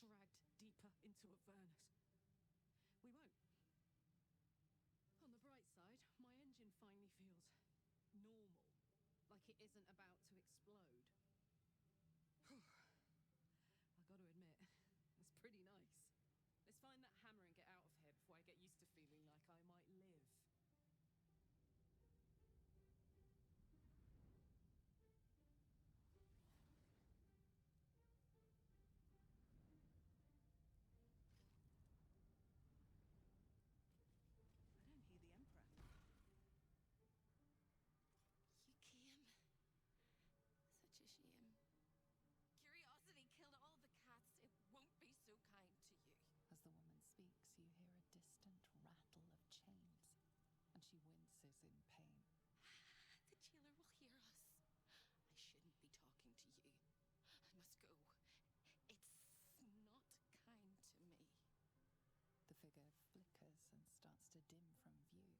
dragged deeper into Avernus. We won't. On the bright side, my engine finally feels normal, like it isn't about to explode. I gotta admit, it's pretty nice. Let's find that hammer and get out of here before I get used to feeling like I might live. I don't hear the Emperor. You came. Such a shame. Curiosity killed all the cats. It won't be so kind to you. As the woman speaks, you hear a distant rattle of chains, and she winces in pain. The jailer will hear us. I shouldn't be talking to you. I must go. It's not kind to me. The figure flickers and starts to dim from view,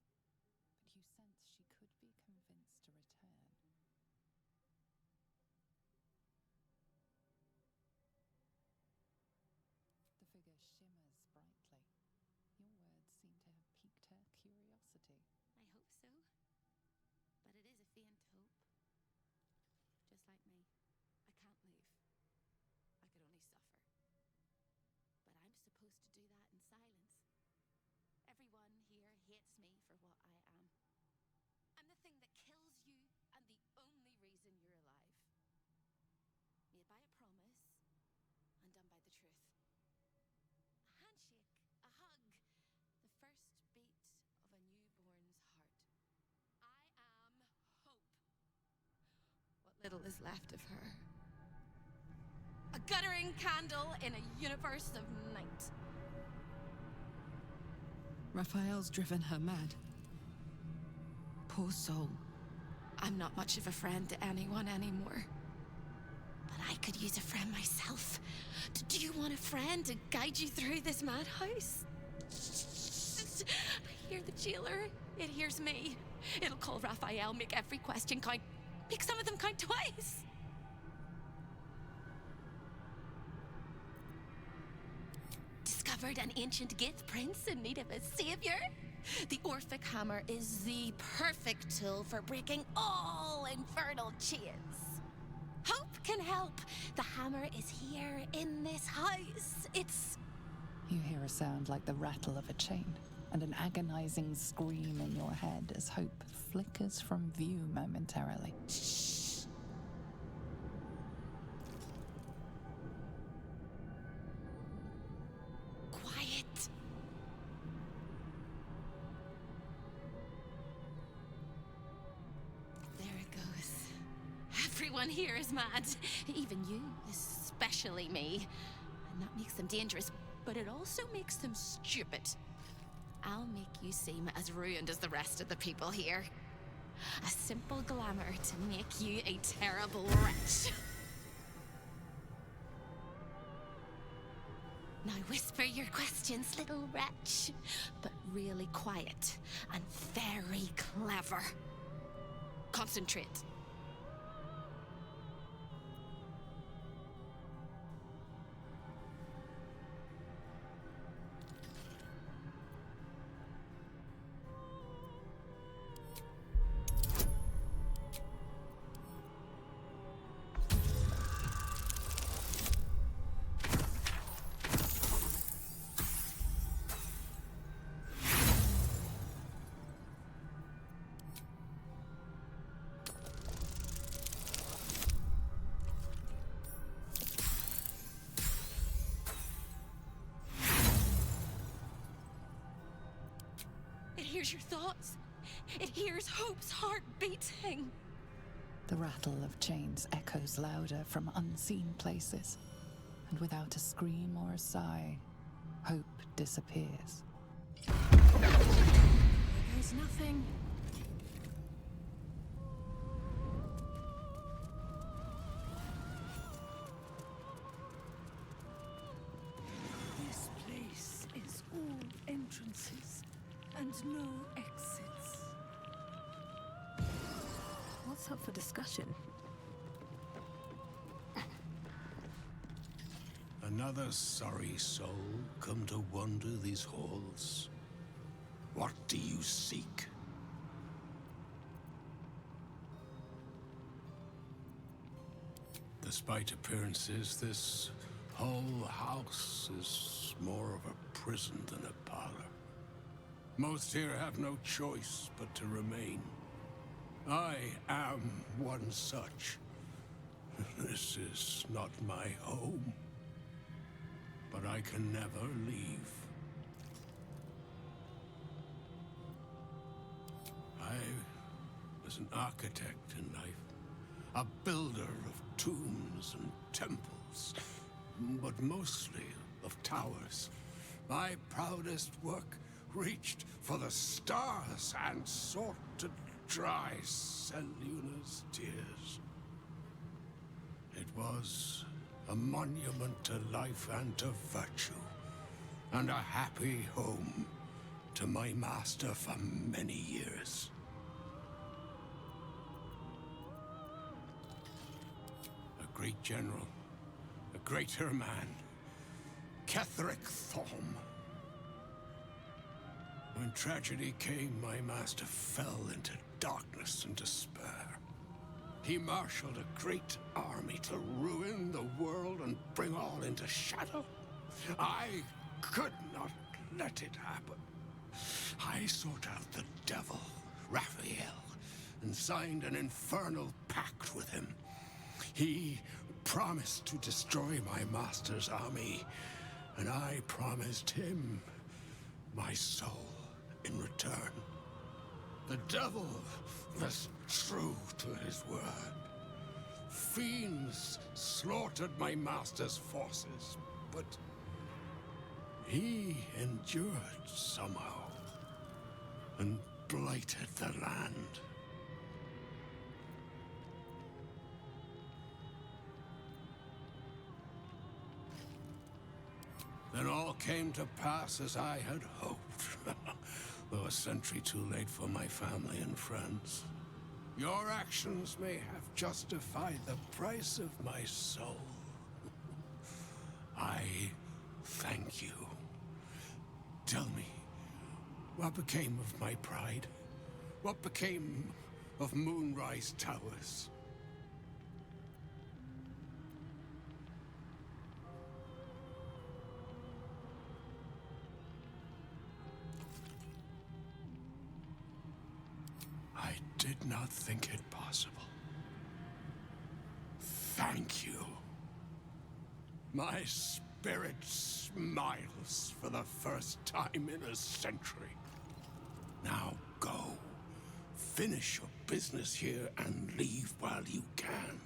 but you sense she could be convinced to return. The figure shimmers brightly. Your words seem to have piqued her curiosity. I hope so. But it is a faint hope. Just like me. I can't leave. I could only suffer. But I'm supposed to do that in silence. Everyone here hates me for what I am. I'm the thing that kills you and the only reason you're alive. Made by a promise, undone by the truth. A handshake, a hug, the first beat of a newborn's heart. I am hope. What little is left of her. A guttering candle in a universe of night. Raphael's driven her mad. Poor soul. I'm not much of a friend to anyone anymore. But I could use a friend myself. Do you want a friend to guide you through this madhouse? I hear the jailer. It hears me. It'll call Raphael, make every question count. Make some of them count twice. Discovered an ancient Gith prince in need of a savior? The Orphic Hammer is the perfect tool for breaking all infernal chains. Hope can help. The hammer is here in this house. It's... You hear a sound like the rattle of a chain, and an agonizing scream in your head as hope flickers from view momentarily. Shh. Quiet. There it goes. Everyone here is mad. Even you, especially me. And that makes them dangerous, but it also makes them stupid. I'll make you seem as ruined as the rest of the people here. A simple glamour to make you a terrible wretch. Now whisper your questions, little wretch. But really quiet and very clever. Concentrate. It hears your thoughts. It hears Hope's heart beating. The rattle of chains echoes louder from unseen places, and without a scream or a sigh, Hope disappears. There's nothing. This place is all entrances and no exits. What's up for discussion? A Another sorry soul come to wander these halls? What do you seek? Despite appearances, this whole house is more of a prison than a parlor. Most here have no choice but to remain. I am one such. This is not my home, but I can never leave. I was an architect in life, a builder of tombs and temples, but mostly of towers. My proudest work reached for the stars and sought to dry Seluna's tears. It was a monument to life and to virtue, and a happy home to my master for many years. A great general, a greater man, Ketheric Thorm. When tragedy came, my master fell into darkness and despair. He marshaled a great army to ruin the world and bring all into shadow. I could not let it happen. I sought out the devil, Raphael, and signed an infernal pact with him. He promised to destroy my master's army, and I promised him my soul in return. The devil was true to his word. Fiends slaughtered my master's forces, but he endured somehow and blighted the land. Then all came to pass as I had hoped, though a century too late for my family and friends. Your actions may have justified the price of my soul. I thank you. Tell me, what became of my pride? What became of Moonrise Towers? I did not think it possible. Thank you. My spirit smiles for the first time in a century. Now go. Finish your business here and leave while you can.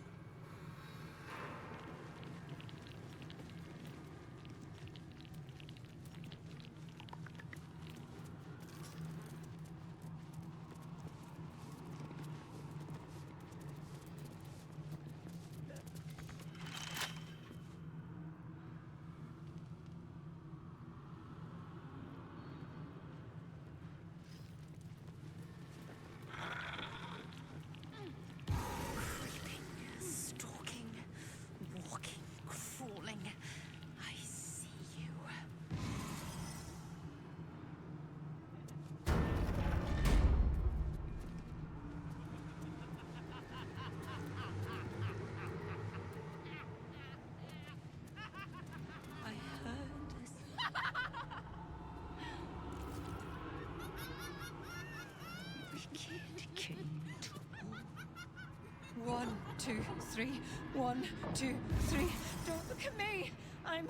One, two, three. 1, 2, 3. Don't look at me. I'm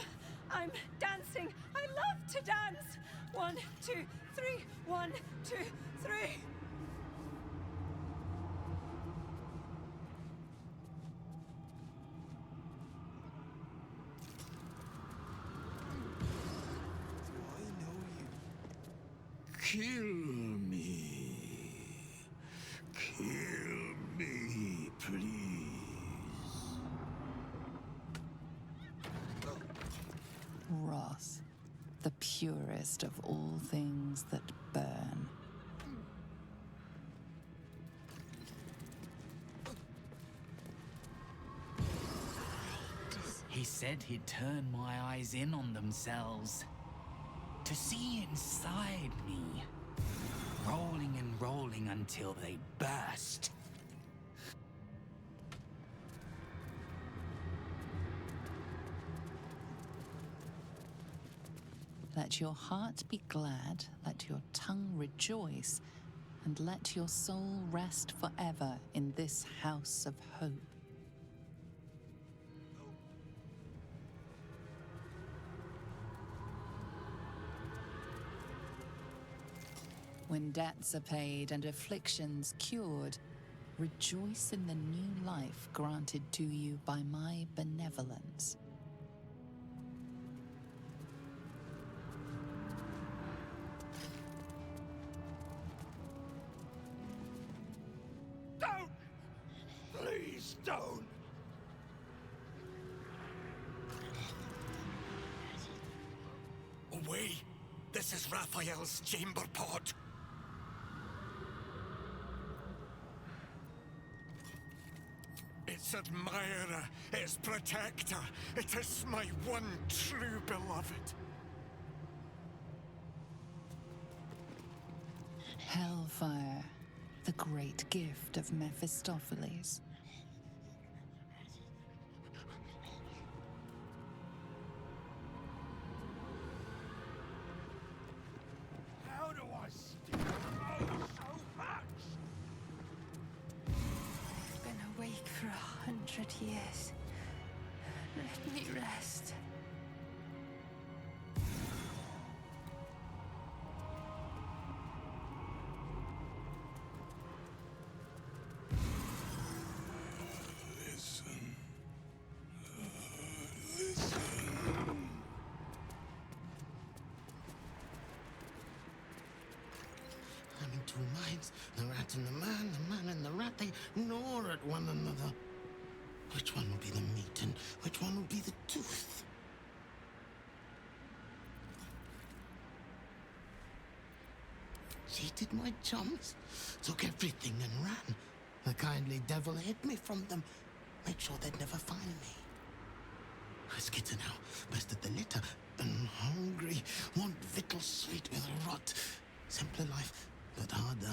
dancing. I love to dance. 1, 2, 3. 1, 2, 3. Kill me. Kill me, please. Wrath, the purest of all things that burn. He said he'd turn my eyes in on themselves. To see inside me, rolling and rolling until they burst. Let your heart be glad, let your tongue rejoice, and let your soul rest forever in this house of hope. When debts are paid and afflictions cured, rejoice in the new life granted to you by my benevolence. Don't! Please don't! Away! This is Raphael's chamber pod. Its admirer, its protector. It is my one true beloved. Hellfire, the great gift of Mephistopheles. How do I still know so much? I've been awake for 100 years. Let me rest. Listen. I'm in two minds. The rat and the man and the rat, they gnaw at one another. Which one will be the meat and which one will be the tooth? Cheated my chums, took everything and ran. The kindly devil hid me from them, made sure they'd never find me. I skitter now, bested the litter, and hungry, want victual sweet with rot. Simpler life, but harder.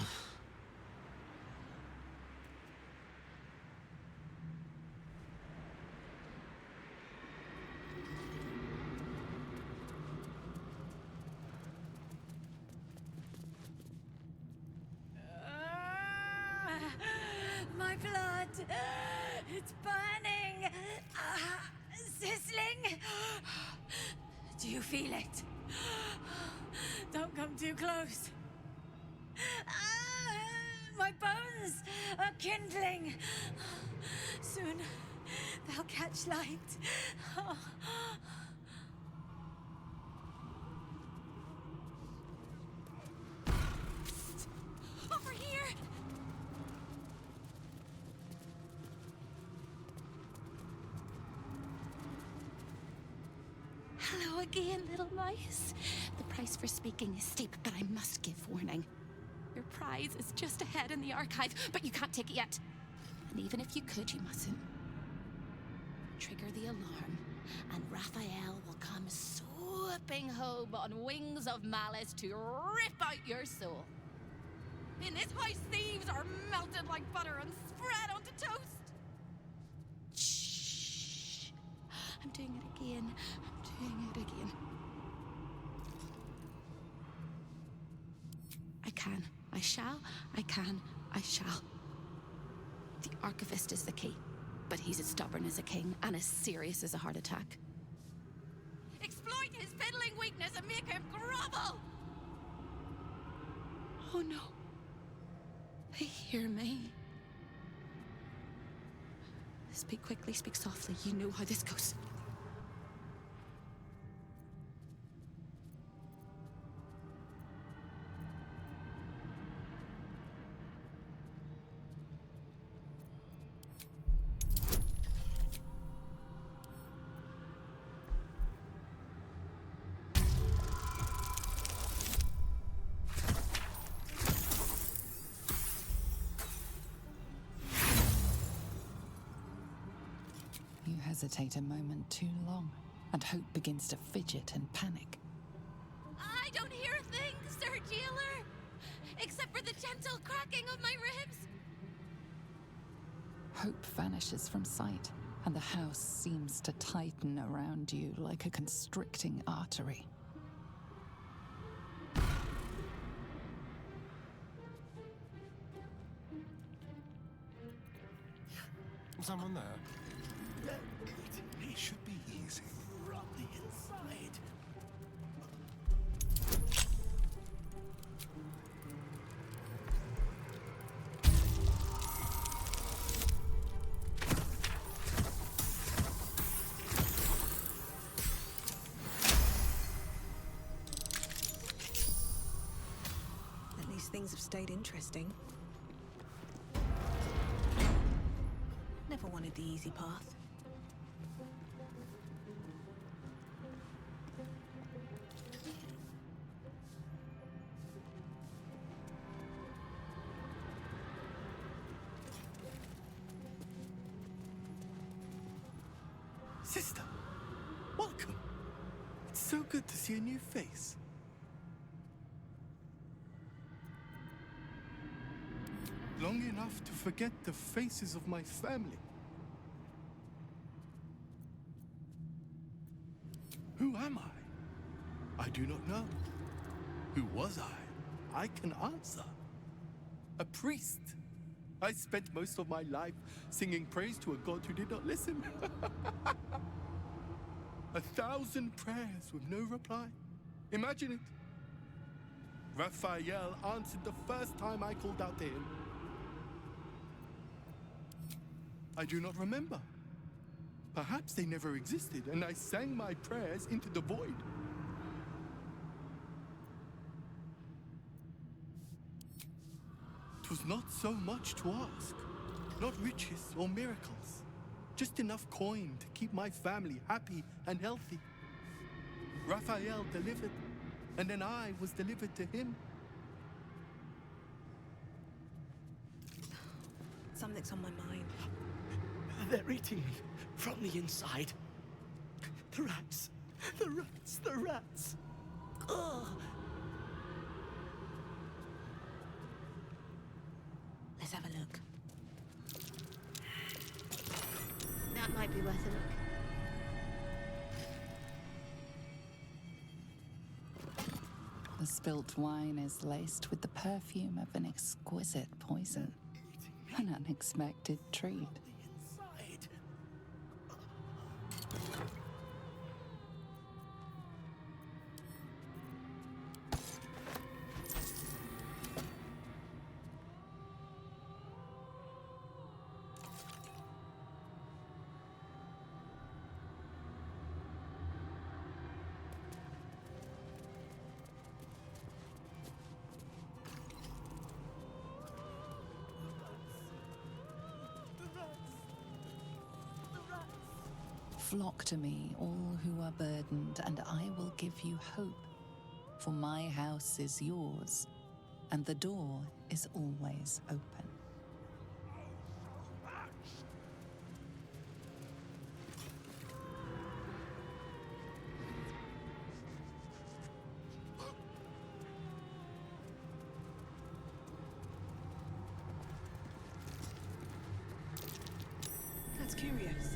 My blood! It's burning! Sizzling! Do you feel it? Don't come too close. My bones are kindling. Soon they'll catch light. Over here! Hello again, little mice. The price for speaking is steep, but I must give warning. Your prize is just ahead in the archive, but you can't take it yet. And even if you could, you mustn't. Trigger the alarm, and Raphael will come swooping home on wings of malice to rip out your soul. In this house, thieves are melted like butter and spread onto toast. Shh. I'm doing it again. I'm doing it again. I can. I shall. I can. I shall. The archivist is the key, but he's as stubborn as a king and as serious as a heart attack. Exploit his fiddling weakness and make him grovel! Oh no. They hear me. Speak quickly, speak softly. You know how this goes. hesitate a moment too long, and hope begins to fidget and panic. I don't hear a thing, Sir Jailer, except for the gentle cracking of my ribs. Hope vanishes from sight, and the house seems to tighten around you like a constricting artery. Someone there? It should be easy. From the inside. At least things have stayed interesting. Never wanted the easy path. Sister, welcome. It's so good to see a new face. Long enough to forget the faces of my family. Who am I? I do not know. Who was I? I can answer. A priest. I spent most of my life singing praise to a god who did not listen. 1,000 prayers with no reply. Imagine it. Raphael answered the first time I called out to him. I do not remember. Perhaps they never existed, and I sang my prayers into the void. It was not so much to ask. Not riches or miracles. Just enough coin to keep my family happy and healthy. Raphael delivered, and then I was delivered to him. Something's on my mind. They're eating me from the inside. The rats. The rats. The rats. Ugh. Let's have a look. That might be worth a look. The spilt wine is laced with the perfume of an exquisite poison. An unexpected treat. Inside. Flock to me, all who are burdened, and I will give you hope. For my house is yours, and the door is always open. That's curious.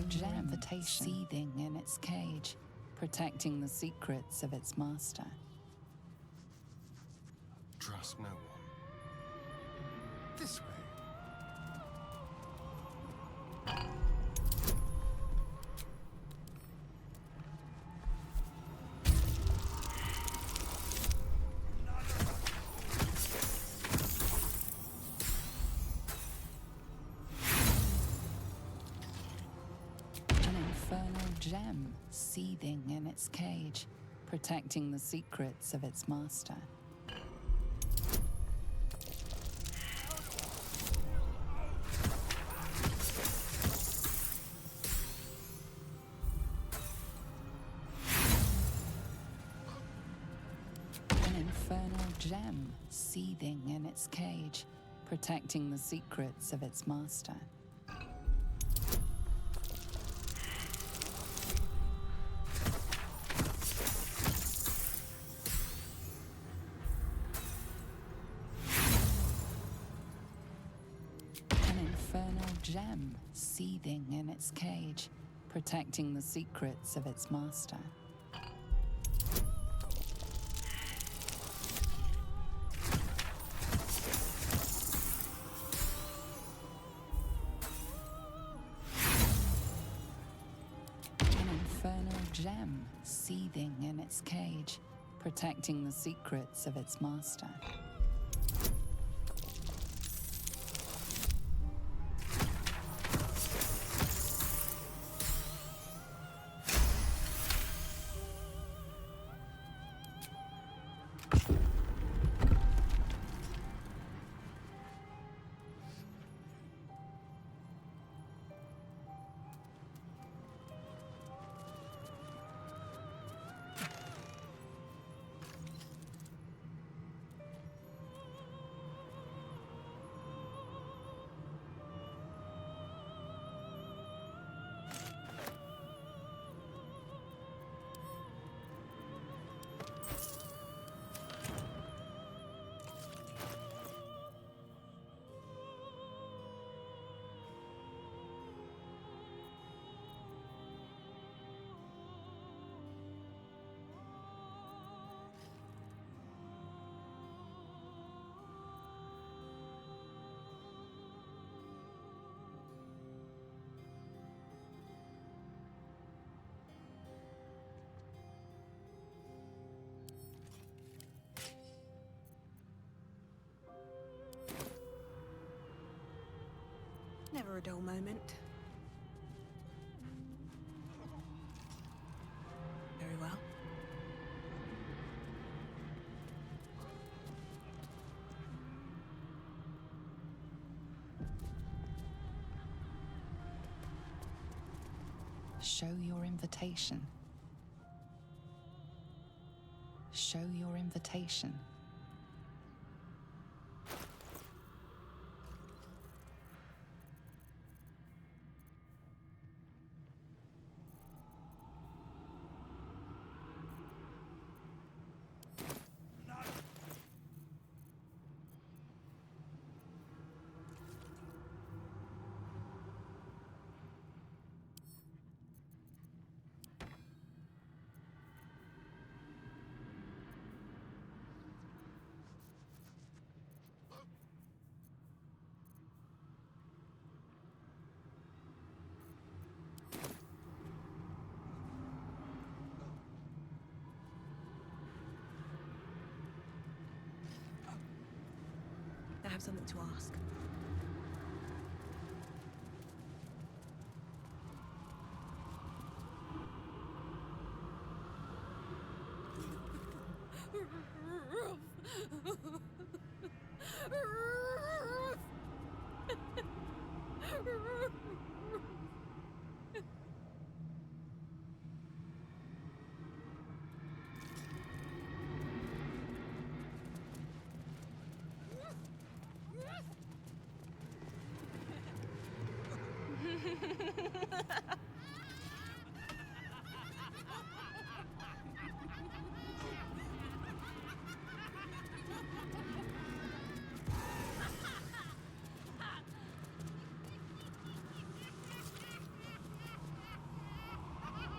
Gem seething in its cage, protecting the secrets of its master. Trust no one. This way. gem seething in its cage, protecting the secrets of its master. An infernal gem seething in its cage, protecting the secrets of its master. An infernal gem seething in its cage, protecting the secrets of its master. Infernal gem seething in its cage, protecting the secrets of its master. Never a dull moment. Very well. Show your invitation. Show your invitation. I have something to ask.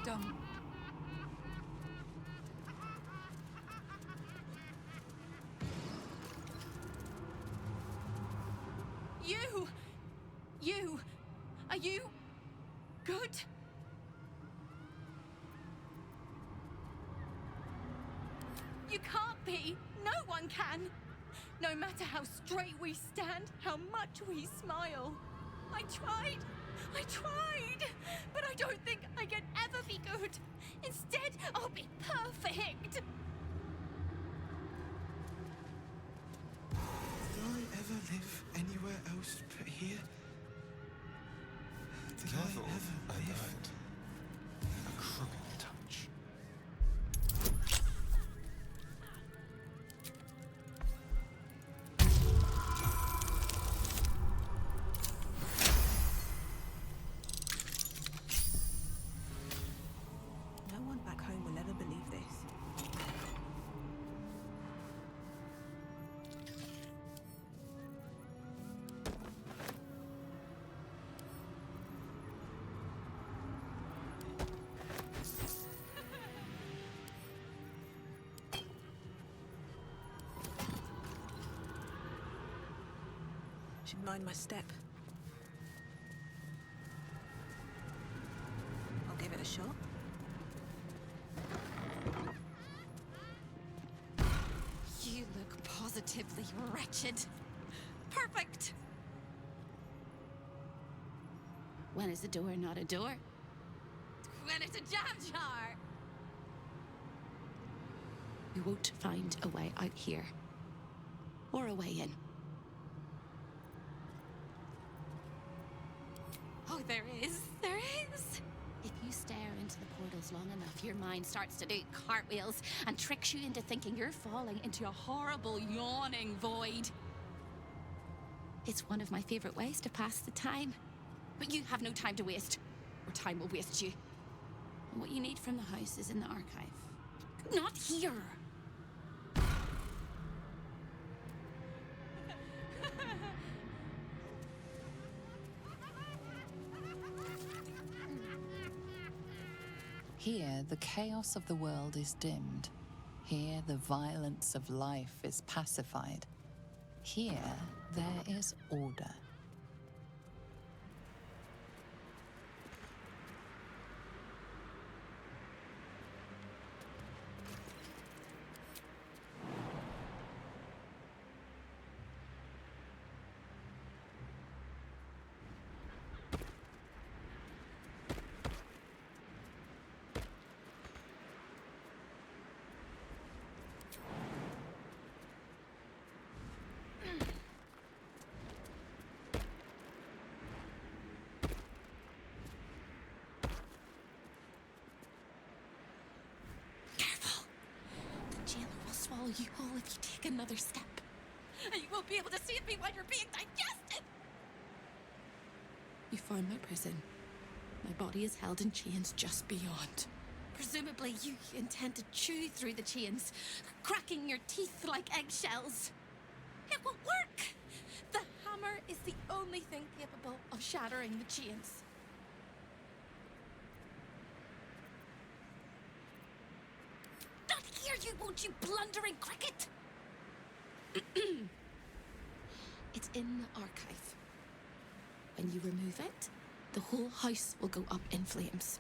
Done. You! Are you good? You can't be. No one can. No matter how straight we stand, how much we smile. I tried, but I don't think I can ever be good. Instead, I'll be perfect. Did I ever live anywhere else but here? Did Careful, I ever I live? bet. A crooked touch. No one back home will ever believe this. Should mind my step. I'll give it a shot. You look positively wretched. Perfect. When is a door not a door? When it's a jam jar! You won't find a way out here. Or a way in. Oh, there is. There is. If you stare into the portals long enough, your mind starts to do cartwheels and tricks you into thinking you're falling into a horrible, yawning void. It's one of my favorite ways to pass the time. But you have no time to waste, or time will waste you. And what you need from the house is in the archive. Not here! Here, the chaos of the world is dimmed. Here, the violence of life is pacified. Here, there is order. Swallow you whole if you take another step. And you won't be able to save me while you're being digested! You found my prison. My body is held in chains just beyond. Presumably you intend to chew through the chains, cracking your teeth like eggshells. It will work! The hammer is the only thing capable of shattering the chains. Hear you, won't you, blundering cricket? It's in the archive. When you remove it, the whole house will go up in flames.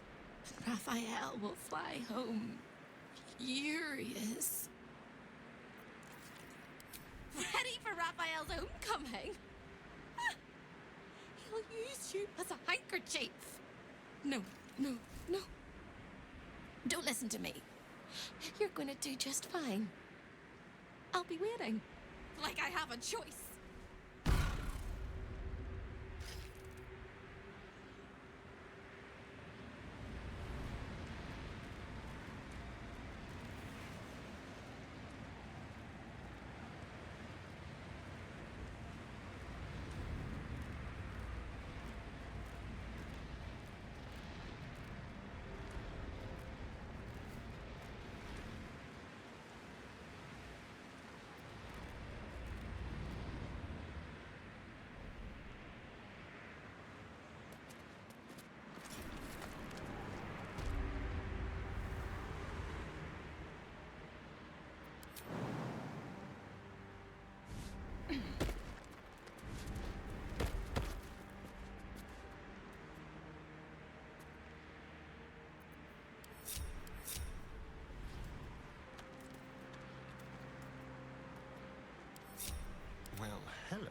And Raphael will fly home, furious. Ready for Raphael's homecoming? He'll use you as a handkerchief. No. Don't listen to me. You're going to do just fine. I'll be waiting. Like I have a choice. Well, hello.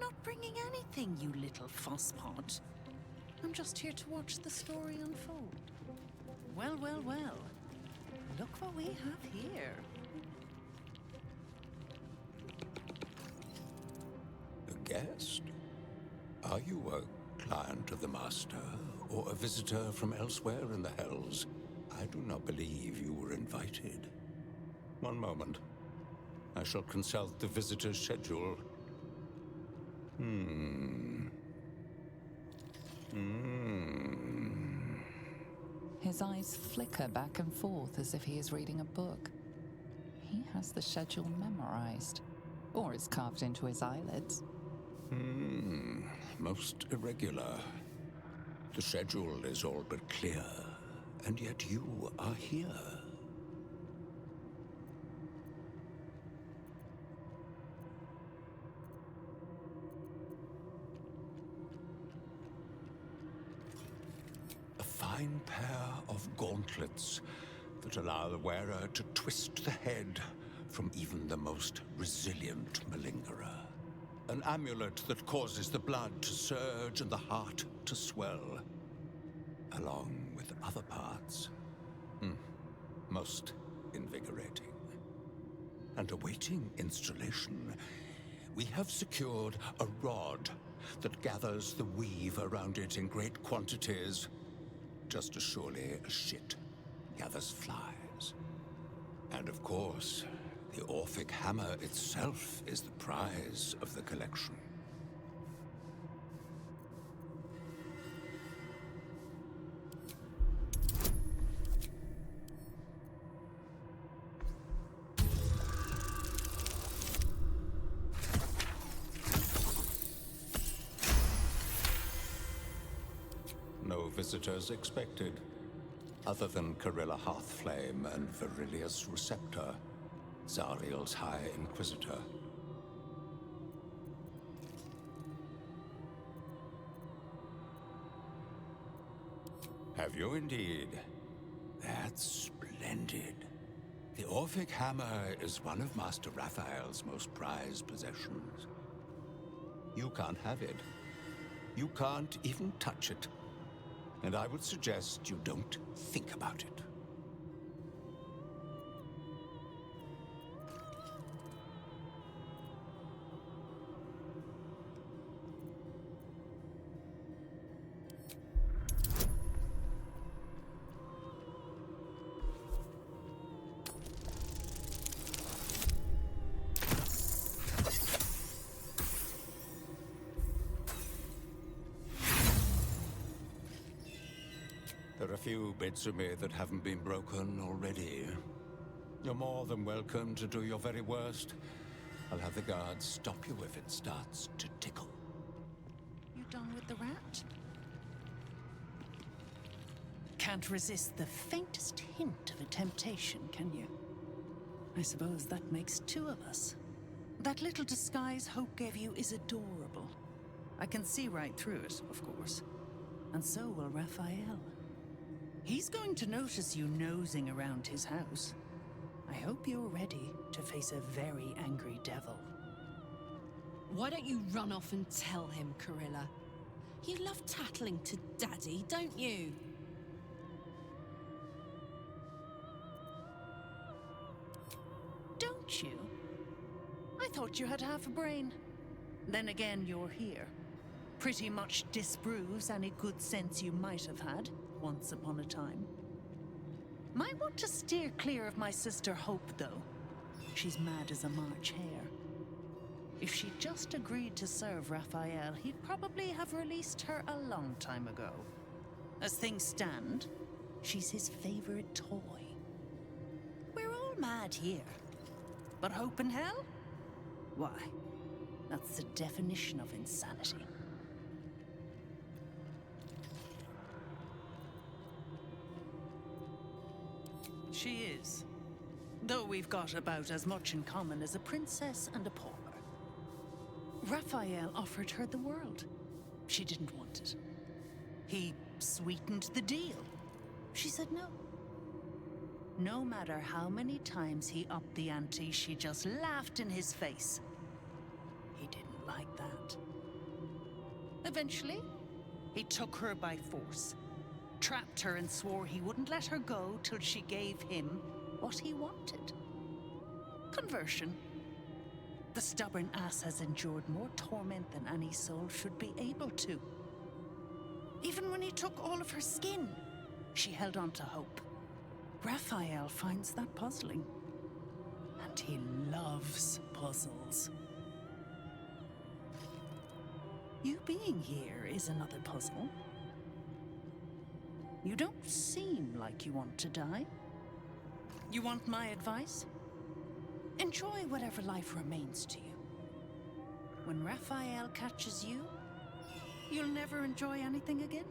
not bringing anything, you little fusspot. I'm just here to watch the story unfold. Well, well, well. Look what we have here. A guest? Are you a client of the Master, or a visitor from elsewhere in the Hells? I do not believe you were invited. One moment. I shall consult the visitor's schedule. His eyes flicker back and forth as if he is reading a book. He has the schedule memorized, or it's carved into his eyelids. Most irregular. The schedule is all but clear, and yet you are here. A fine pair of gauntlets that allow the wearer to twist the head from even the most resilient malingerer. An amulet that causes the blood to surge and the heart to swell, along with other parts. Most invigorating. And awaiting installation, we have secured a rod that gathers the weave around it in great quantities, just as surely as shit gathers flies. And of course, the Orphic Hammer itself is the prize of the collection. No visitors expected, other than Carilla Hearthflame and Virilius Receptor, Zariel's High Inquisitor. Have you indeed? That's splendid. The Orphic Hammer is one of Master Raphael's most prized possessions. You can't have it. You can't even touch it. And I would suggest you don't think about it. There are a few bits of me that haven't been broken already. You're more than welcome to do your very worst. I'll have the guards stop you if it starts to tickle. You done with the rat? Can't resist the faintest hint of a temptation, can you? I suppose that makes two of us. That little disguise Hope gave you is adorable. I can see right through it, of course. And so will Raphael. He's going to notice you nosing around his house. I hope you're ready to face a very angry devil. Why don't you run off and tell him, Carilla? You love tattling to Daddy, don't you? Don't you? I thought you had half a brain. Then again, you're here. Pretty much disproves any good sense you might have had once upon a time. Might want to steer clear of my sister Hope, though. She's mad as a March hare. If she'd just agreed to serve Raphael, he'd probably have released her a long time ago. As things stand, she's his favorite toy. We're all mad here. But Hope in hell? Why, that's the definition of insanity. She is. Though we've got about as much in common as a princess and a pauper. Raphael offered her the world. She didn't want it. He sweetened the deal. She said no. No matter how many times he upped the ante, she just laughed in his face. He didn't like that. Eventually, he took her by force, trapped her and swore he wouldn't let her go till she gave him what he wanted. Conversion. The stubborn ass has endured more torment than any soul should be able to. Even when he took all of her skin, she held on to hope. Raphael finds that puzzling. And he loves puzzles. You being here is another puzzle. You don't seem like you want to die. You want my advice? Enjoy whatever life remains to you. When Raphael catches you, you'll never enjoy anything again.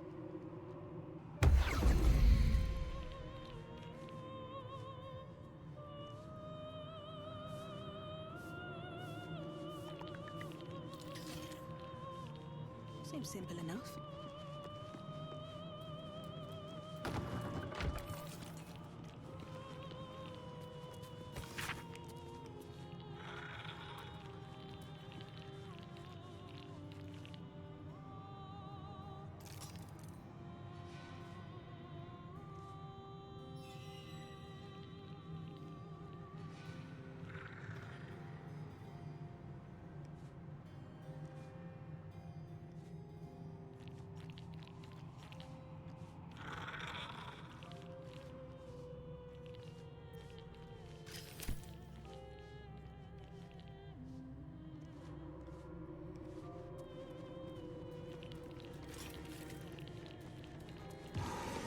Seems simple enough.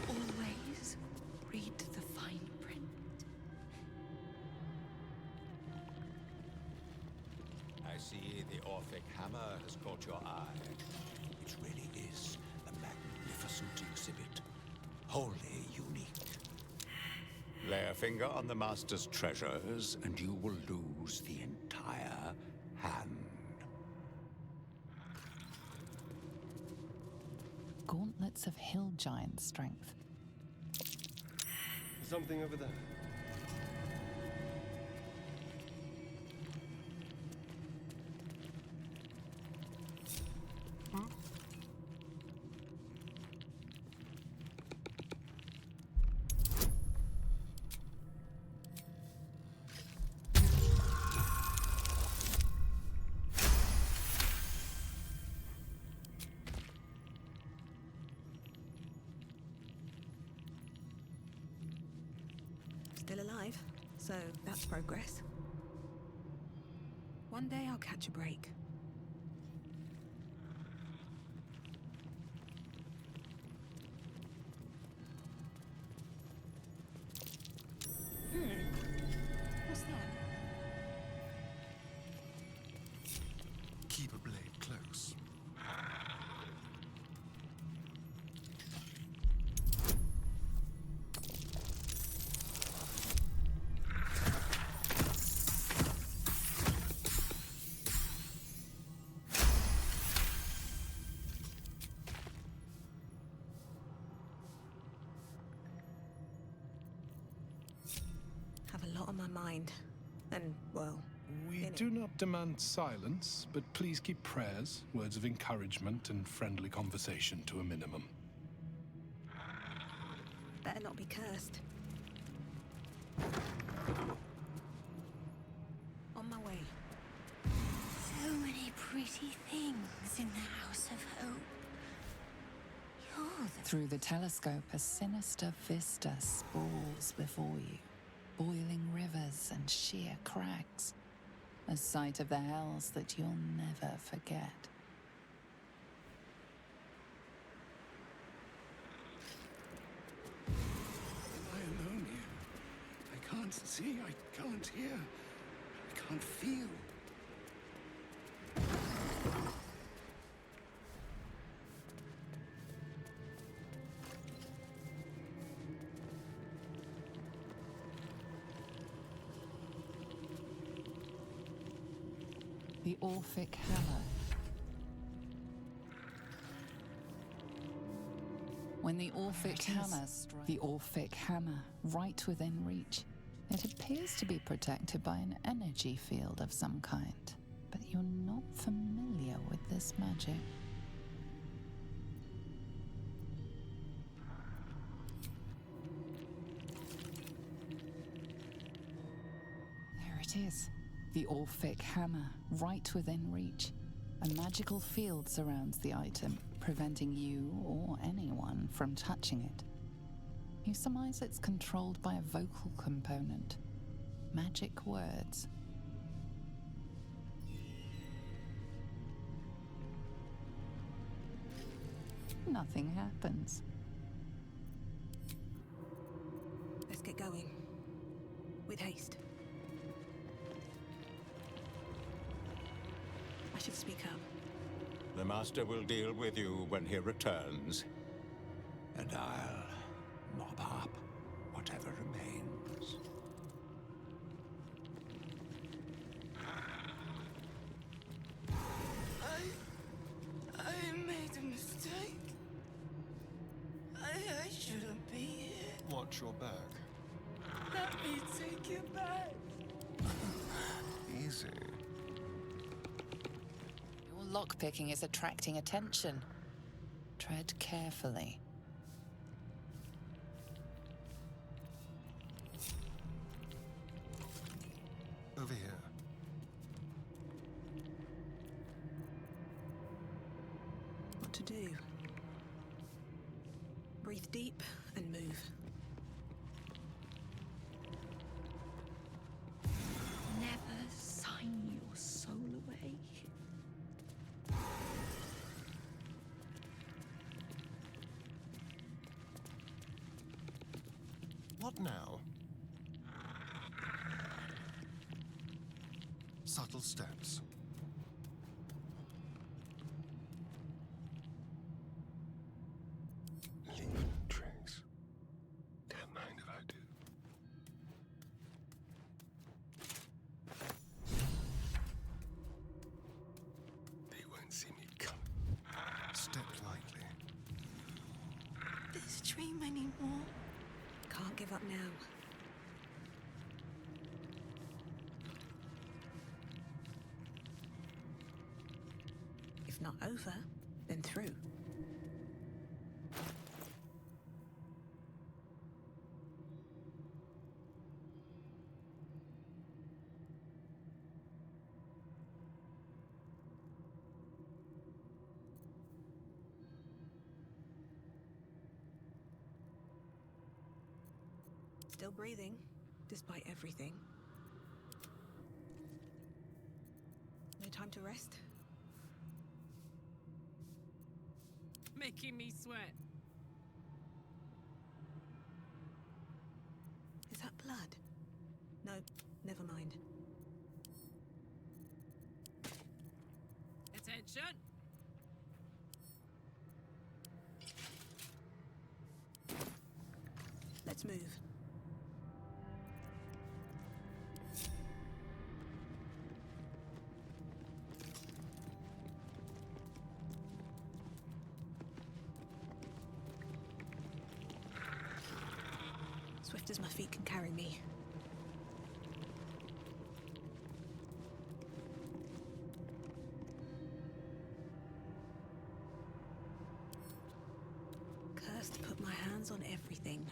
Always read the fine print. I see the Orphic Hammer has caught your eye. It really is a magnificent exhibit. Wholly unique. Lay a finger on the Master's treasures, and you will lose the entire hand. Gauntlets of hill giant strength. Something over there. Still alive, so that's progress. One day I'll catch a break. What's that? Keep a blade close. Have a lot on my mind. And, well, We do not demand silence, but please keep prayers, words of encouragement, and friendly conversation to a minimum. better not be cursed. On my way. So many pretty things in the House of Hope. You're the... Through the telescope, a sinister vista sprawls before you. Boiling rivers and sheer crags. A sight of the hells that you'll never forget. Am I alone here? I can't see, I can't hear, I can't feel. The Orphic Hammer. When the Orphic Hammer strikes, the Orphic Hammer, right within reach, it appears to be protected by an energy field of some kind. but you're not familiar with this magic. There it is. The Orphic Hammer, right within reach. A magical field surrounds the item, preventing you or anyone from touching it. You surmise it's controlled by a vocal component. Magic words. Nothing happens. Let's get going. With haste. I should speak up. The Master will deal with you when he returns. And I'll mop up whatever remains. I made a mistake. I shouldn't be here. Watch your back. Let me take you back. Easy. Your lockpicking is attracting attention. Tread carefully. Over here. What to do? Breathe deep and move. Never sign your soul away. What now? Subtle steps. Leave no trace. Don't mind if I do. They won't see me come. Step lightly. This dream anymore. Can't give up now. If not over, then through. Still breathing, despite everything. No time to rest? Making me sweat. Is that blood? No, never mind. Attention! Let's move. Swift as my feet can carry me. Cursed put my hands on everything.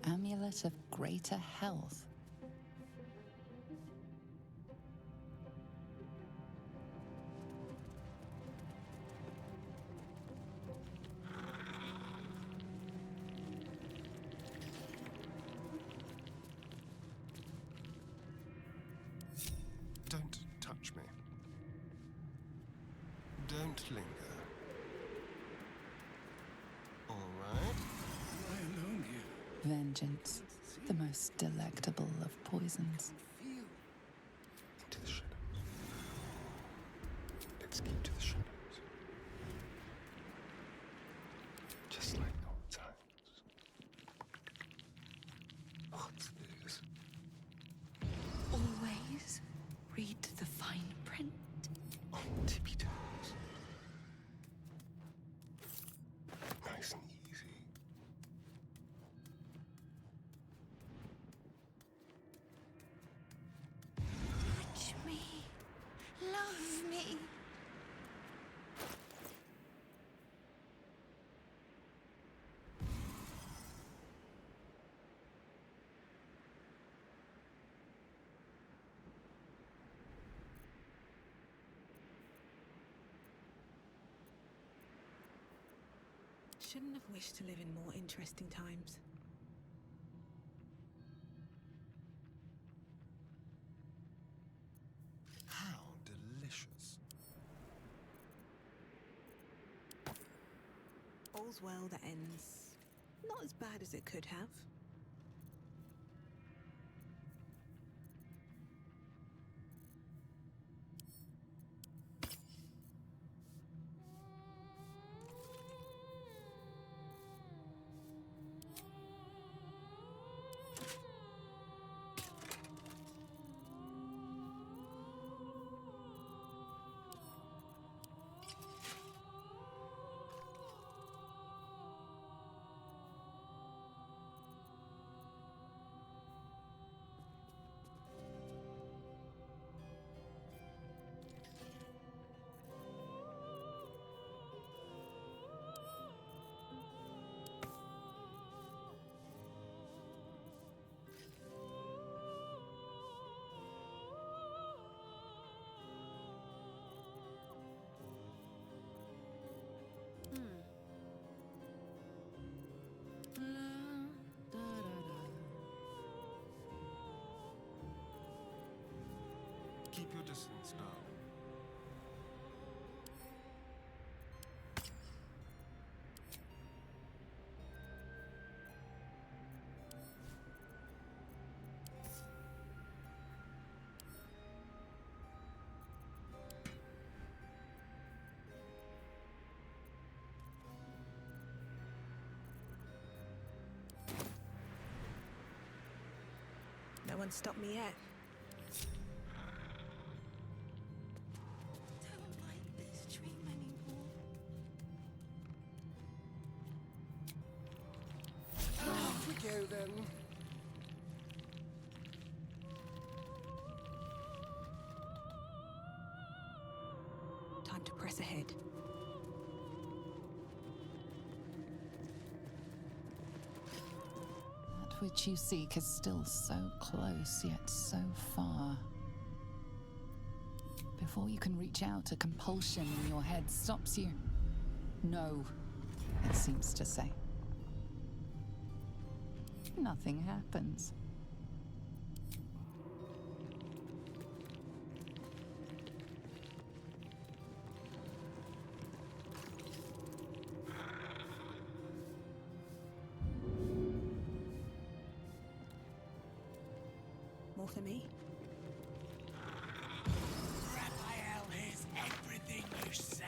amulet of greater health. Don't touch me. Don't linger. All right. Lie alone here. Vengeance, the most delectable of poisons. Into the shadows. Let's keep to the shadows. Just like old times. What's this? Always read the fine print. On tippy toes. Nice and easy. Touch me. Love me. Shouldn't have wished to live in more interesting times. How delicious. All's well that ends not as bad as it could have. Keep your distance, darling. No one stopped me yet. Don't like this dream anymore. Off we go then. Time to press ahead. That which you seek is still so close, yet so far. Before you can reach out, a compulsion in your head stops you. No, it seems to say. Nothing happens. More for me? Raphael hears everything you say.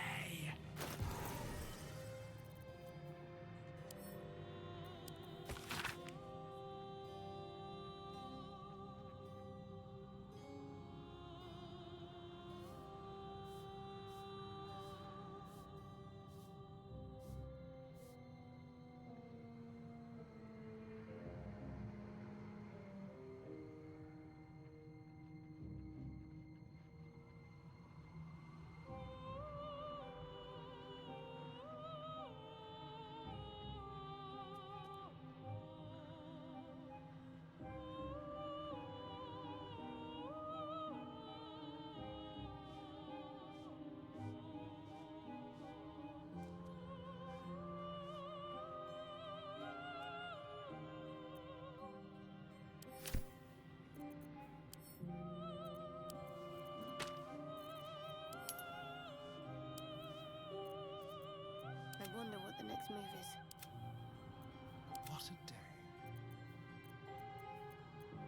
What a day.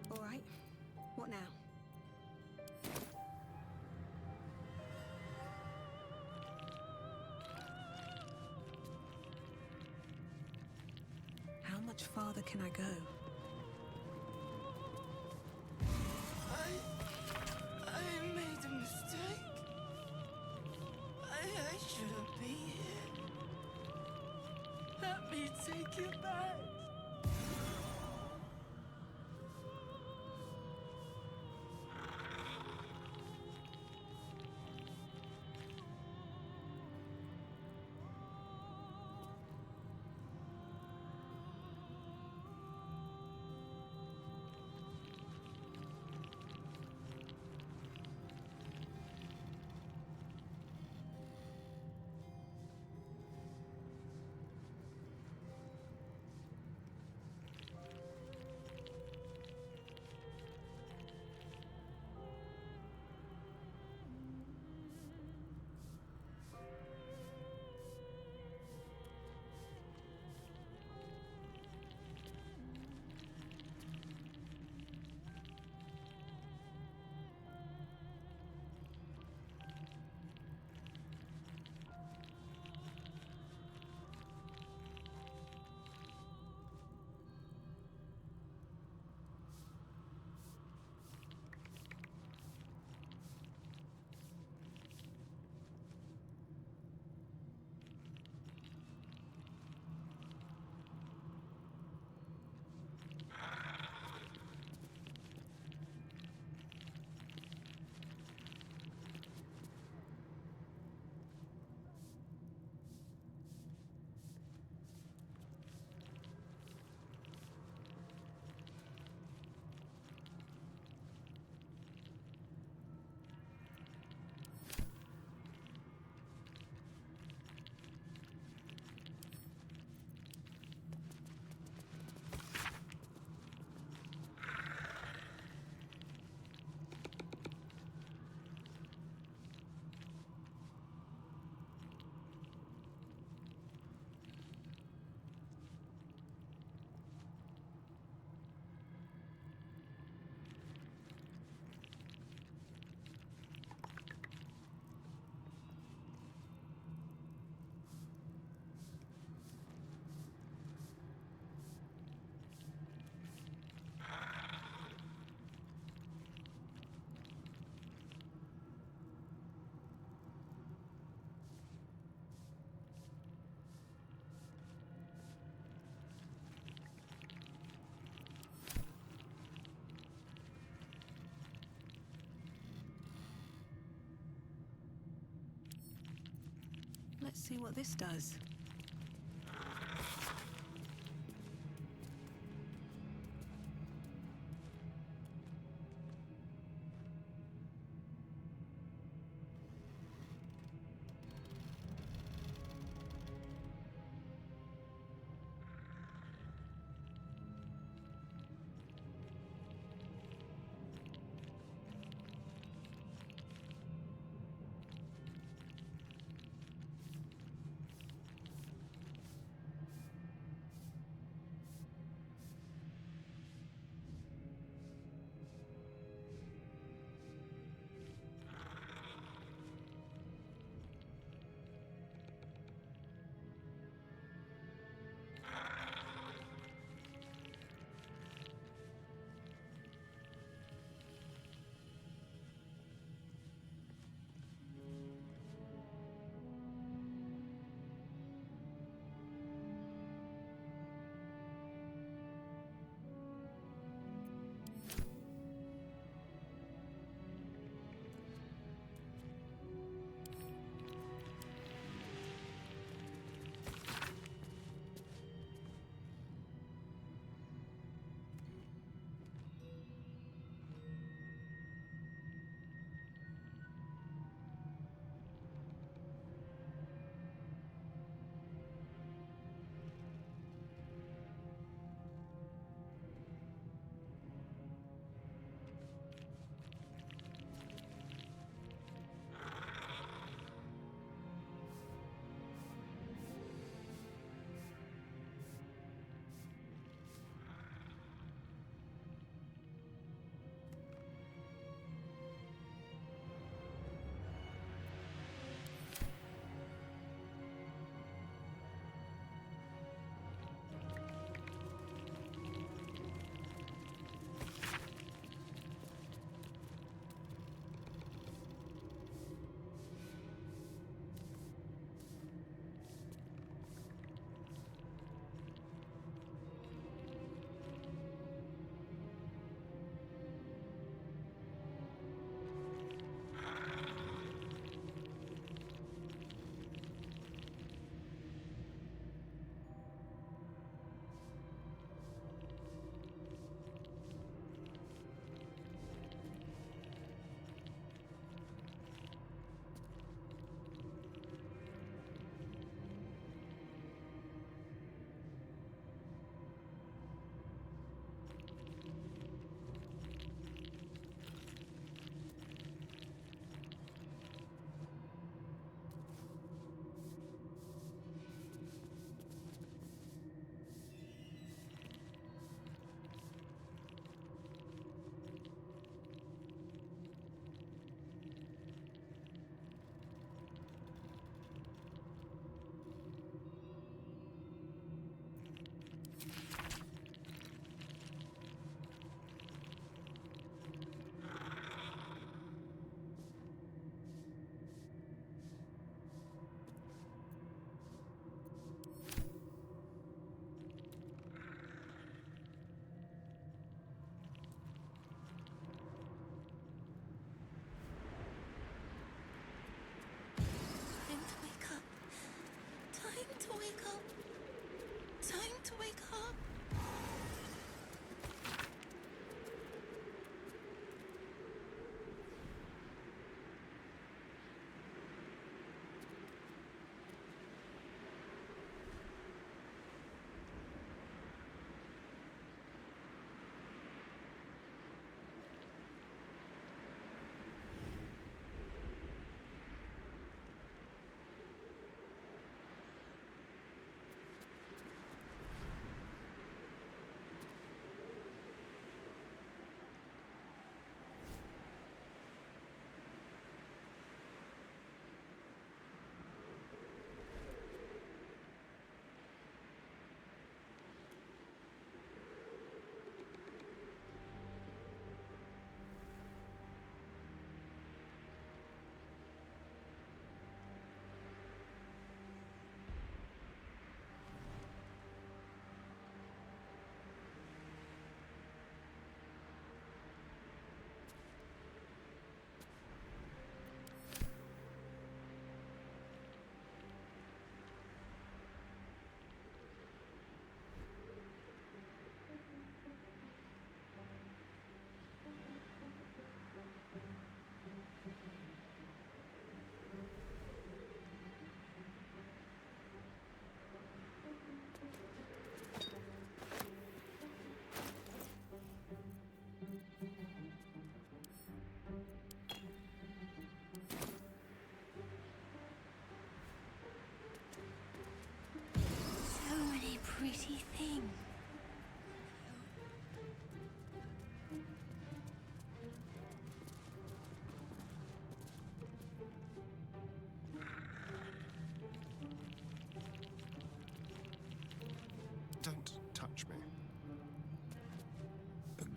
All right. What now? How much farther can I go? I made a mistake. I shouldn't be here. Let me take you back. Let's see what this does.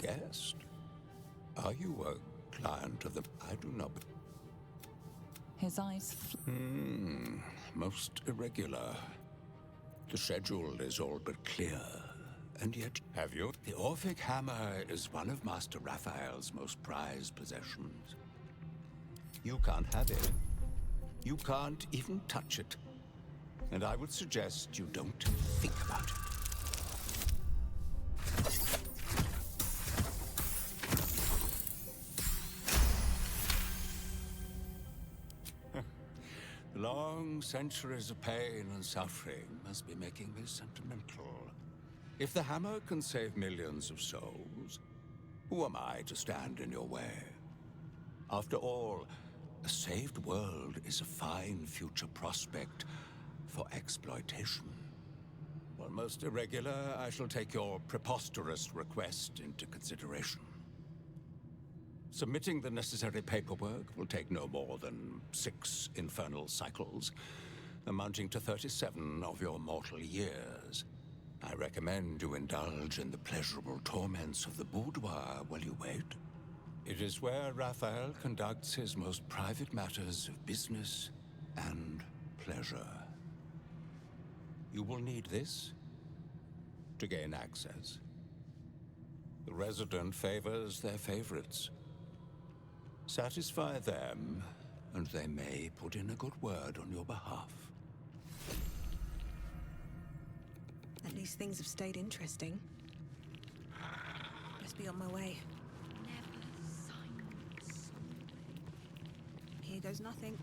guest. Are you a client of the... I do not... His eyes... Most irregular. The schedule is all but clear. And yet, have you? The Orphic Hammer is one of Master Raphael's most prized possessions. You can't have it. You can't even touch it. And I would suggest you don't think about it. Long centuries of pain and suffering must be making me sentimental. If the hammer can save millions of souls, who am I to stand in your way? After all, a saved world is a fine future prospect for exploitation. While most irregular, I shall take your preposterous request into consideration. Submitting the necessary paperwork will take no more than 6 infernal cycles, amounting to 37 of your mortal years. I recommend you indulge in the pleasurable torments of the boudoir while you wait. It is where Raphael conducts his most private matters of business and pleasure. You will need this to gain access. The resident favors their favorites. Satisfy them, and they may put in a good word on your behalf. At least things have stayed interesting. Let's be on my way. Here goes nothing.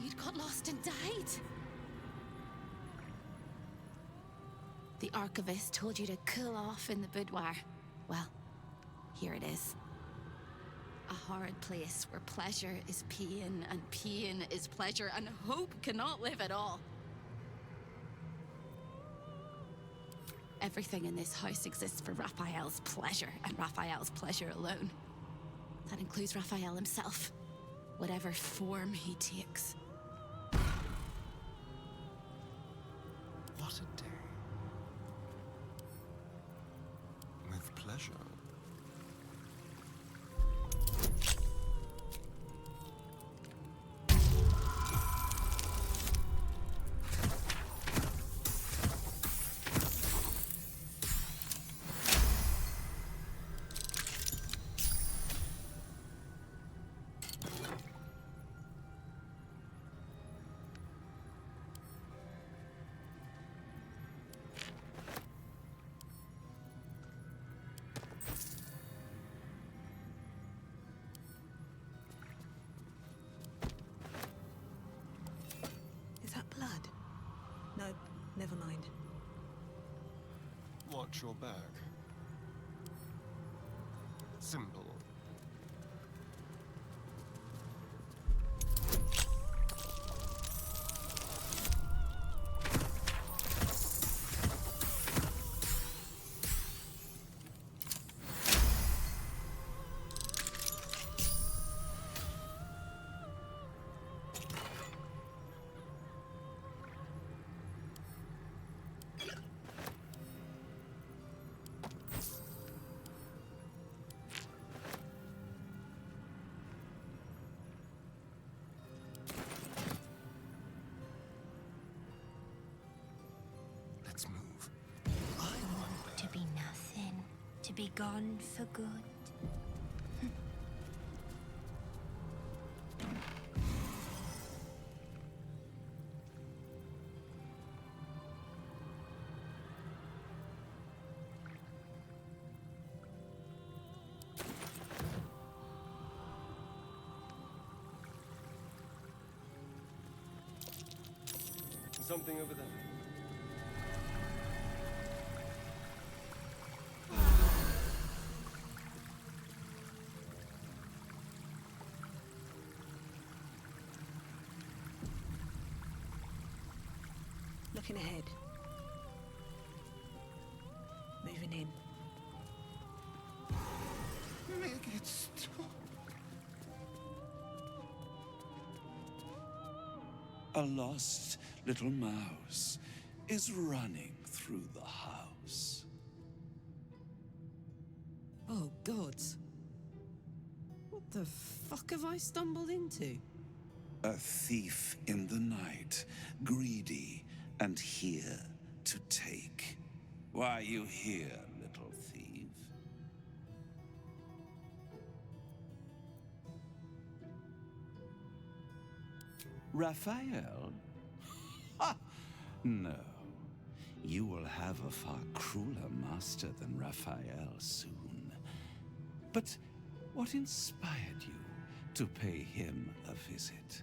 You'd got lost and died. The archivist told you to cool off in the boudoir. Well, here it is. A horrid place where pleasure is pain and pain is pleasure and hope cannot live at all. Everything in this house exists for Raphael's pleasure and Raphael's pleasure alone. That includes Raphael himself, whatever form he takes. What a day. With pleasure. No, never mind. Watch your back. Simple. Let's move. I want to be nothing, to be gone for good. Something over there. looking ahead. Moving in. Make it stop. A lost little mouse is running through the house. Oh, gods. What the fuck have I stumbled into? A thief in the night, greedy and here to take. Why are you here, little thief? Raphael? Ha! No. You will have a far crueler master than Raphael soon. But what inspired you to pay him a visit?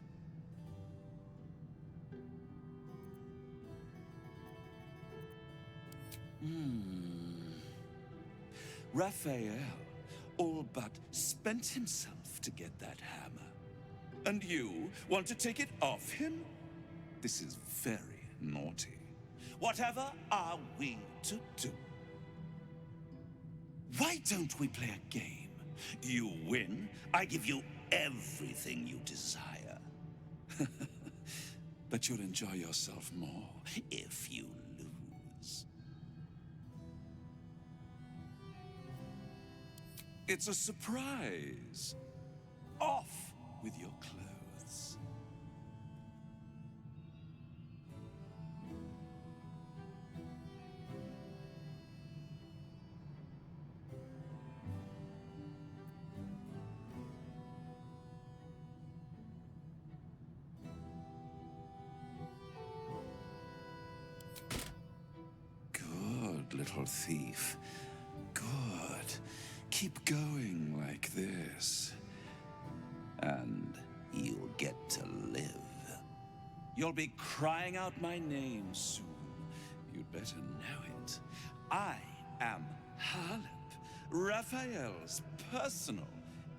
Raphael all but spent himself to get that hammer. And you want to take it off him? This is very naughty. Whatever are we to do? Why don't we play a game? You win, I give you everything you desire. But you'll enjoy yourself more if you lose. It's a surprise. Off with your clothes. Good, little thief. Good. Keep going like this. And you'll get to live. You'll be crying out my name soon. You'd better know it. I am Harlip, Raphael's personal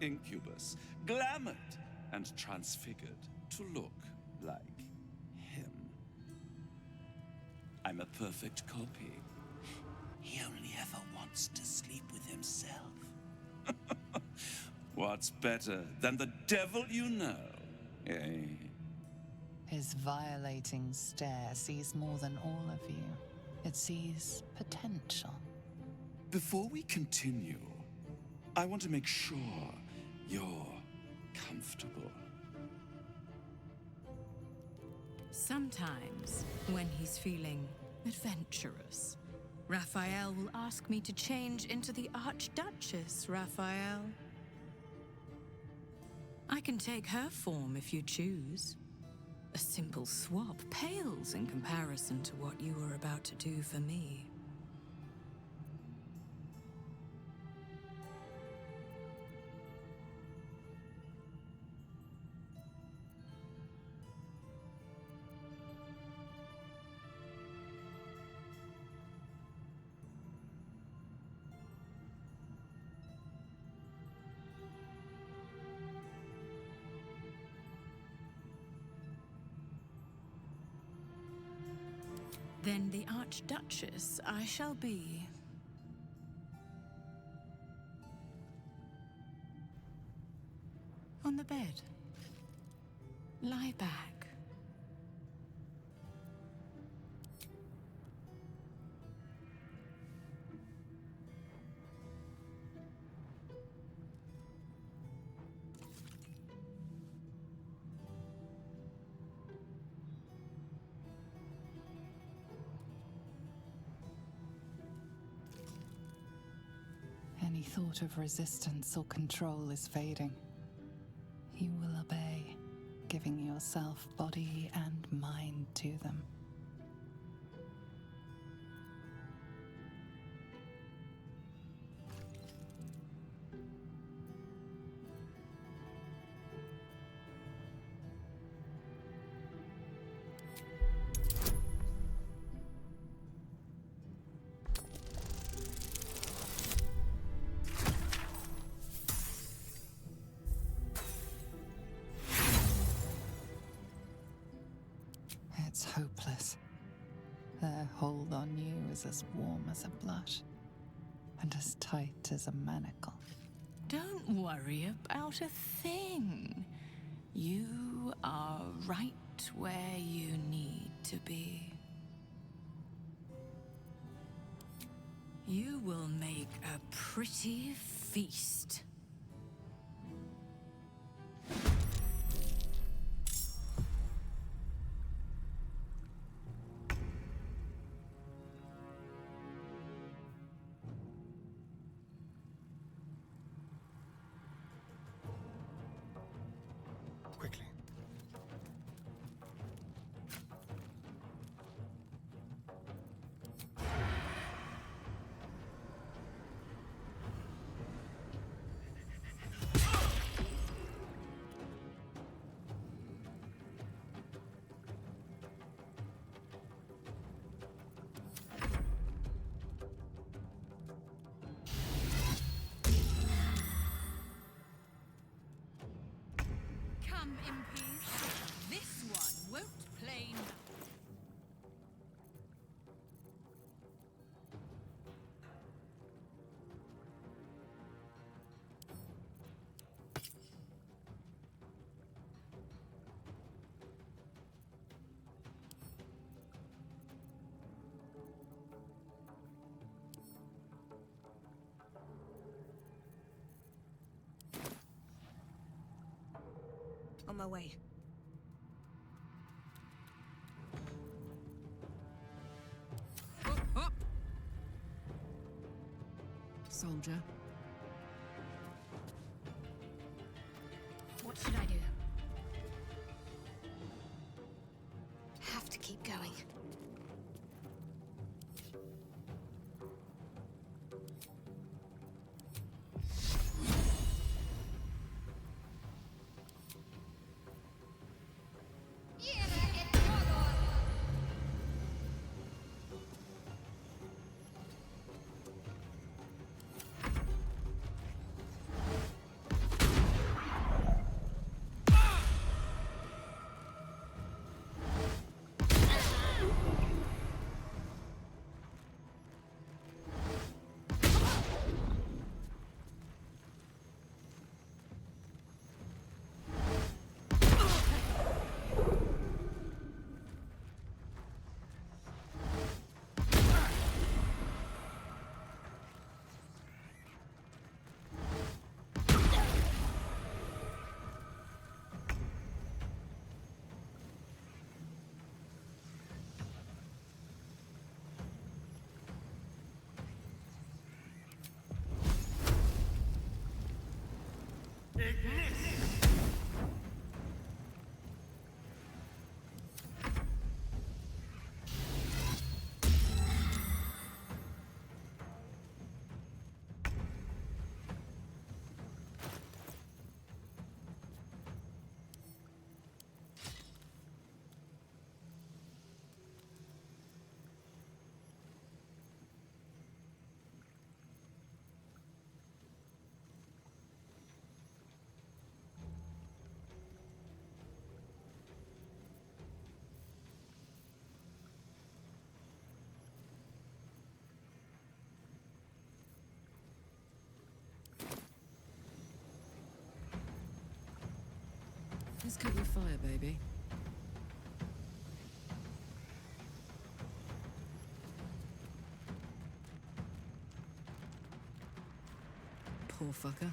incubus, glamored and transfigured to look like him. I'm a perfect copy. He only ever wants to sleep with himself. What's better than the devil you know, eh? His violating stare sees more than all of you. It sees potential. Before we continue, I want to make sure you're comfortable. Sometimes, when he's feeling adventurous, Raphael will ask me to change into the Archduchess, Raphael. I can take her form if you choose. A simple swap pales in comparison to what you were about to do for me. Then the Archduchess I shall be. On the bed. Lie back. Any thought of resistance or control is fading. You will obey, giving yourself body and mind to them. It's hopeless. Their hold on you is as warm as a blush, and as tight as a manacle. Don't worry about a thing. You are right where you need to be. You will make a pretty feast. Quickly. Come in peace. This one won't play now. On my way. Soldier. What should I do? Have to keep going. Let's cook your fire, baby. Poor fucker.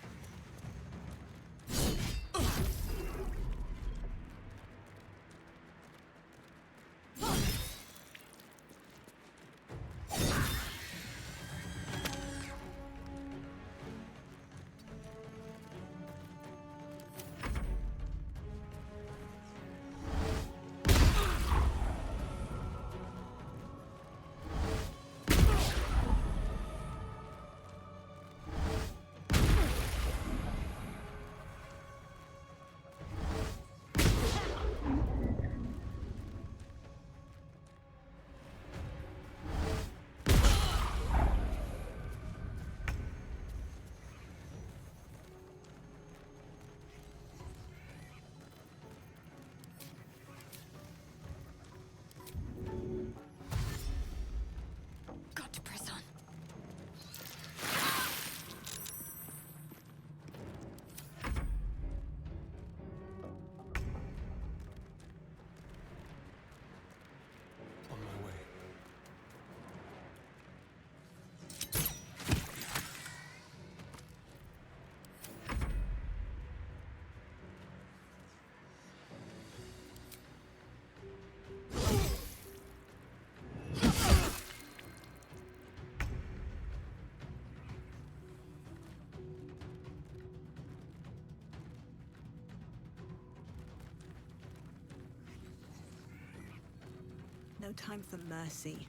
No time for mercy.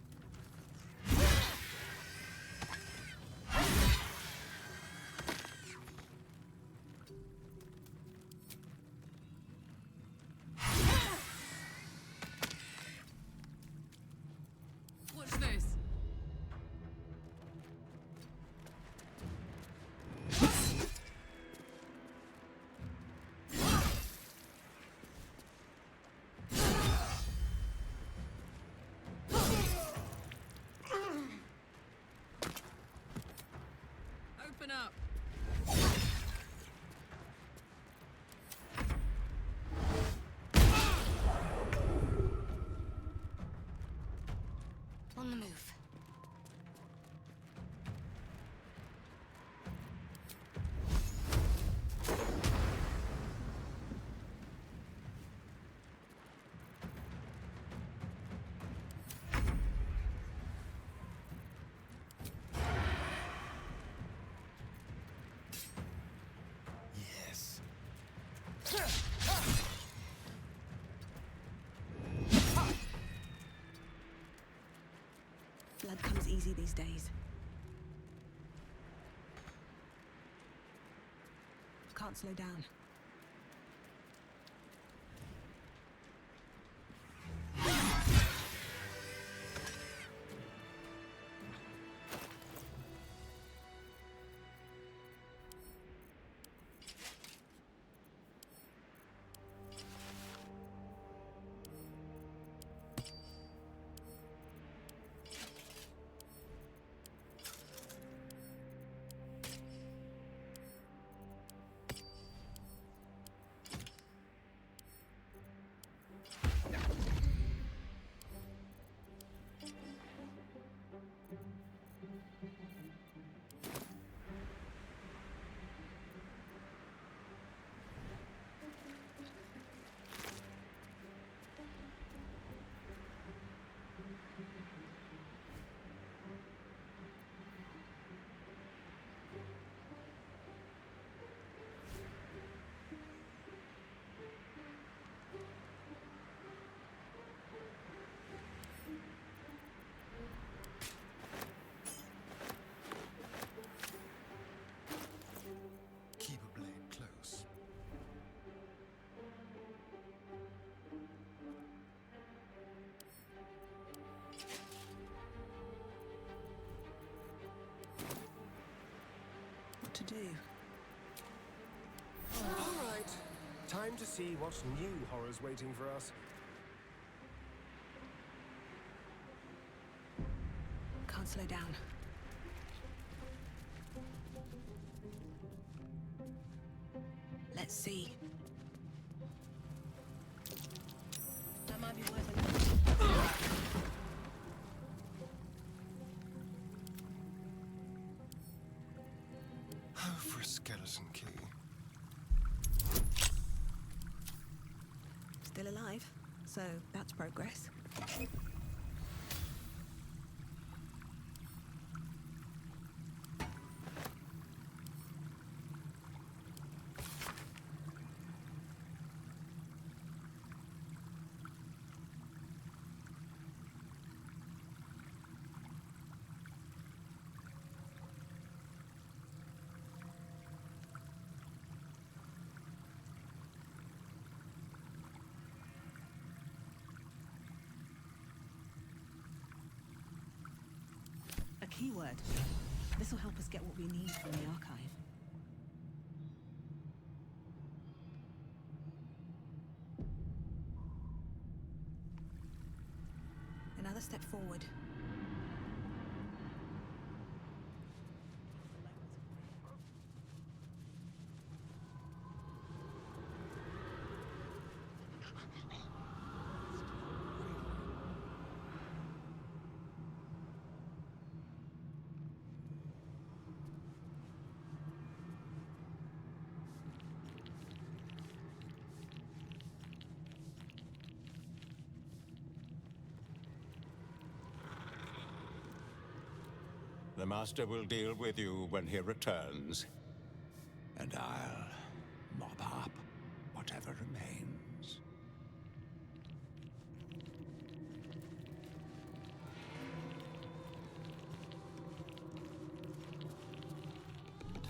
What's this? Open up. On the move. Yes. Blood comes easy these days. Can't slow down. Keep a blade close. What to do? All right. Time to see what new horror's waiting for us. Can't slow down. Let's see. That might be worth it. Oh, for a skeleton key. Still alive, so that's progress. A keyword. This will help us get what we need from the archive. Another step forward. The Master will deal with you when he returns. And I'll mop up whatever remains.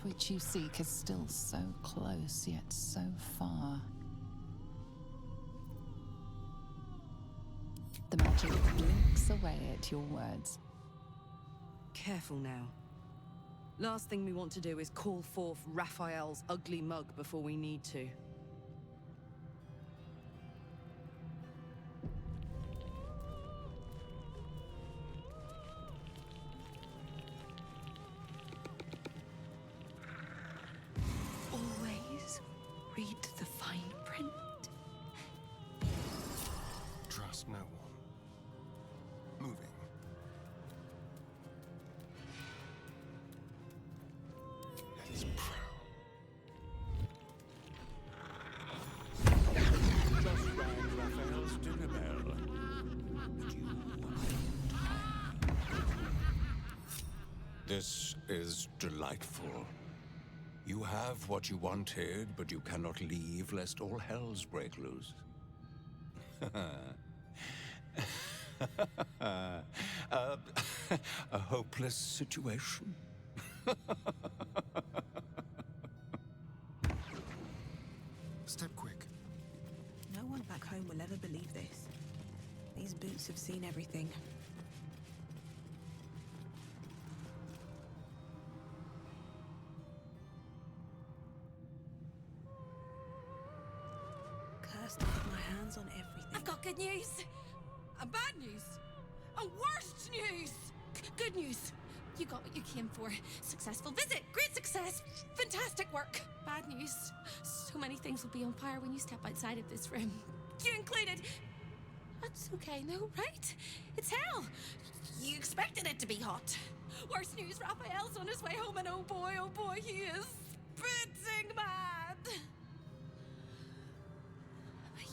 which you seek is still so close, yet so far. The magic blinks away at your words. Careful now. Last thing we want to do is call forth Raphael's ugly mug before we need to. Always read the fine print. Trust no one. Moving. Heads proud. Just rang Raphael's dinner bell. This is delightful. You have what you wanted, but you cannot leave lest all hells break loose. A hopeless situation. Step quick. No one back home will ever believe this. These boots have seen everything. Cursed to get my hands on everything. I've got good news. And bad news. And worst news. Good news. You got what you came for. Successful visit. Great success. Fantastic work. Bad news. So many things will be on fire when you step outside of this room. You included. That's okay, no, right? It's hell. You expected it to be hot. Worst news, Raphael's on his way home, and oh boy, he is spitting mad.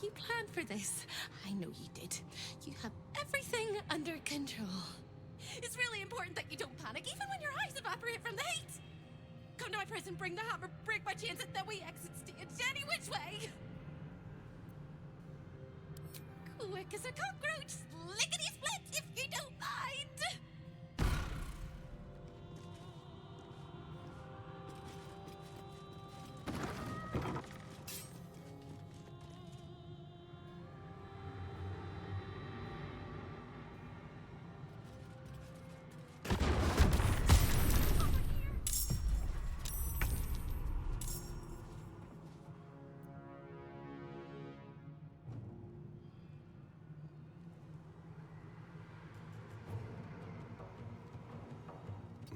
You planned for this. I know you did. You have everything under control. It's really important that you don't panic, even when your eyes evaporate from the heat. Come to my prison, bring the hammer, break my chains, and then we exit stage any which way. Quick as a cockroach, lickety-split, if you don't mind.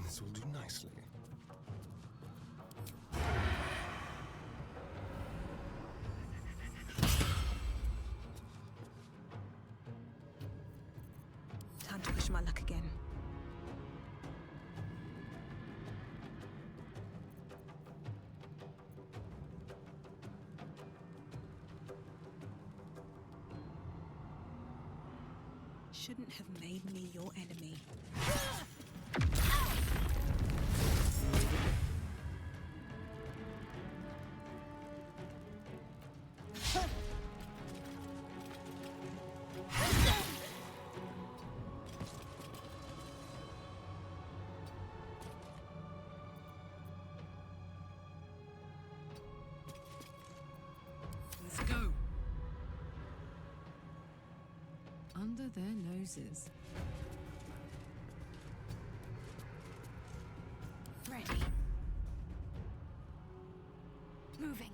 This will do nicely. Time to push my luck again. Shouldn't have made me your enemy. Let's go. Under their noses. Ready. Moving.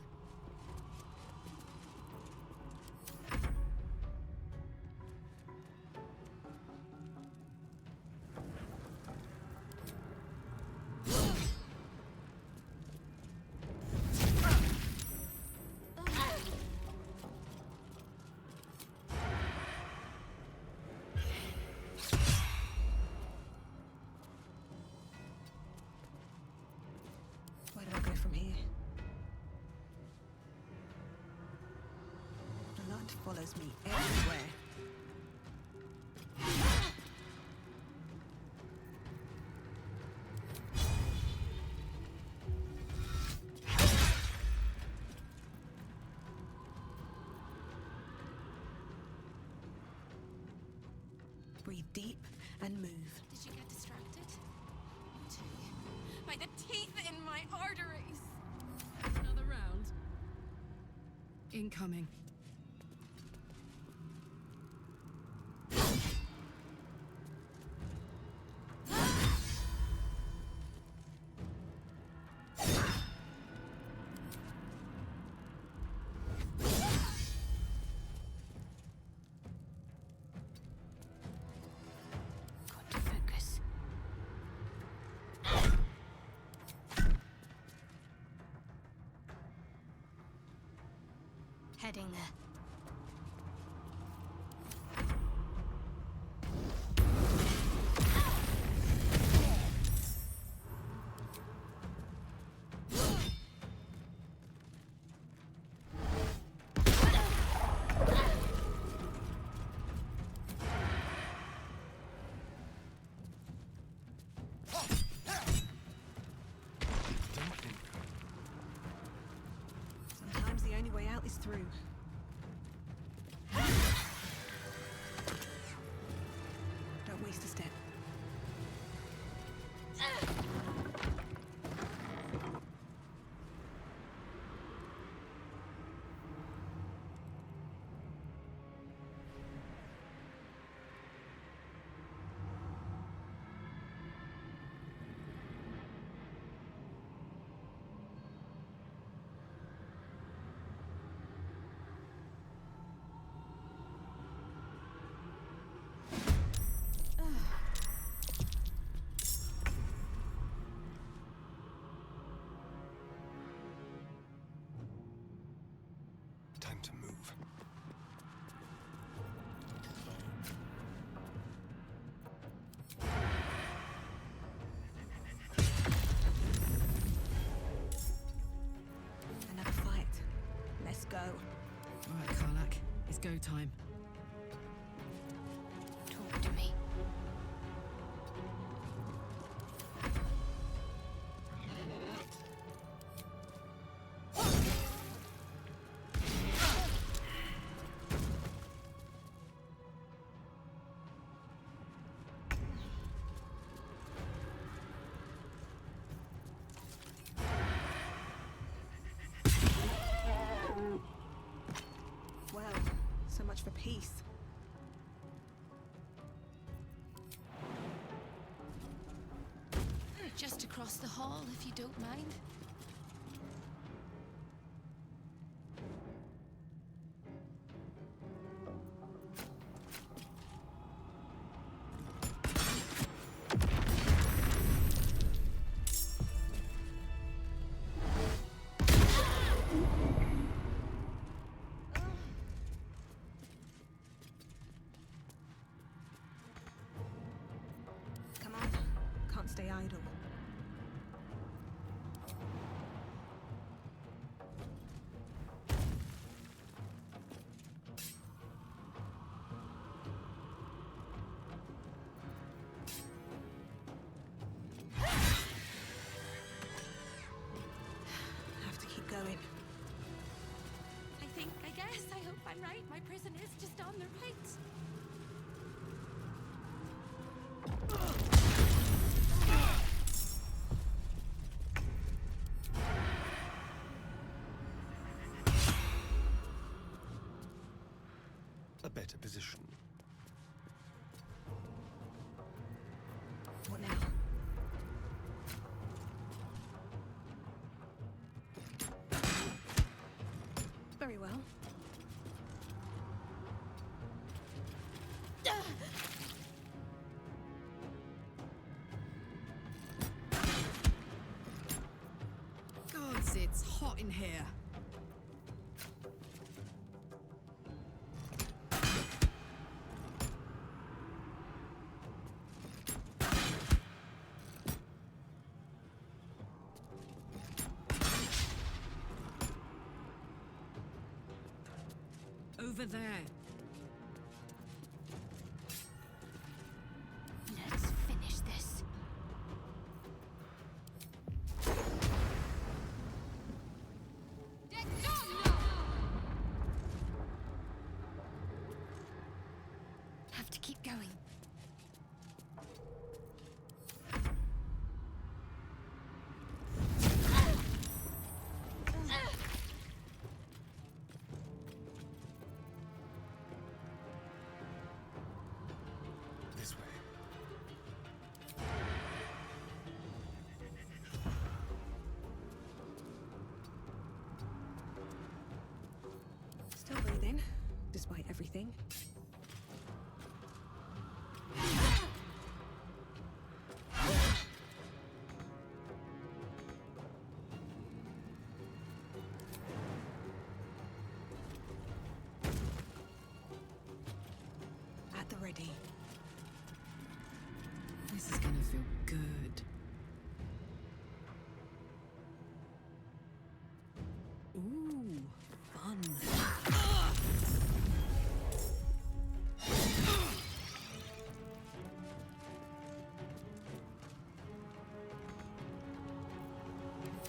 Where do I go from here? The light follows me everywhere. Breathe deep and move. Did you get distracted? Me too. by the teeth in my arteries. Another round. Incoming. Heading there. Sometimes the only way out is through. Don't waste a step. Time to move. Another fight. Let's go. All right, Karlak. It's go time. Talk to me. Well, so much for peace. Just across the hall, if you don't mind. Come on. Can't stay idle. Have to keep going. I guess, I hope I'm right. My prison is just on the right. A better position. What now? Very well. Gods, it's hot in here. Over there. Let's finish this. Have to keep going. despite everything. At the ready. This is gonna feel good. Ooh, fun.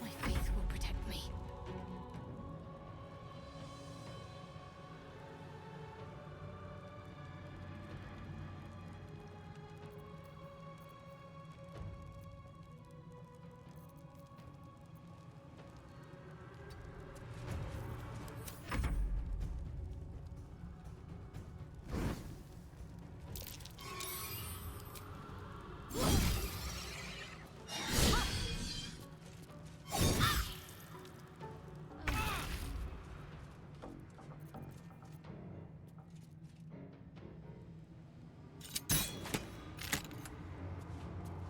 My faith will protect me.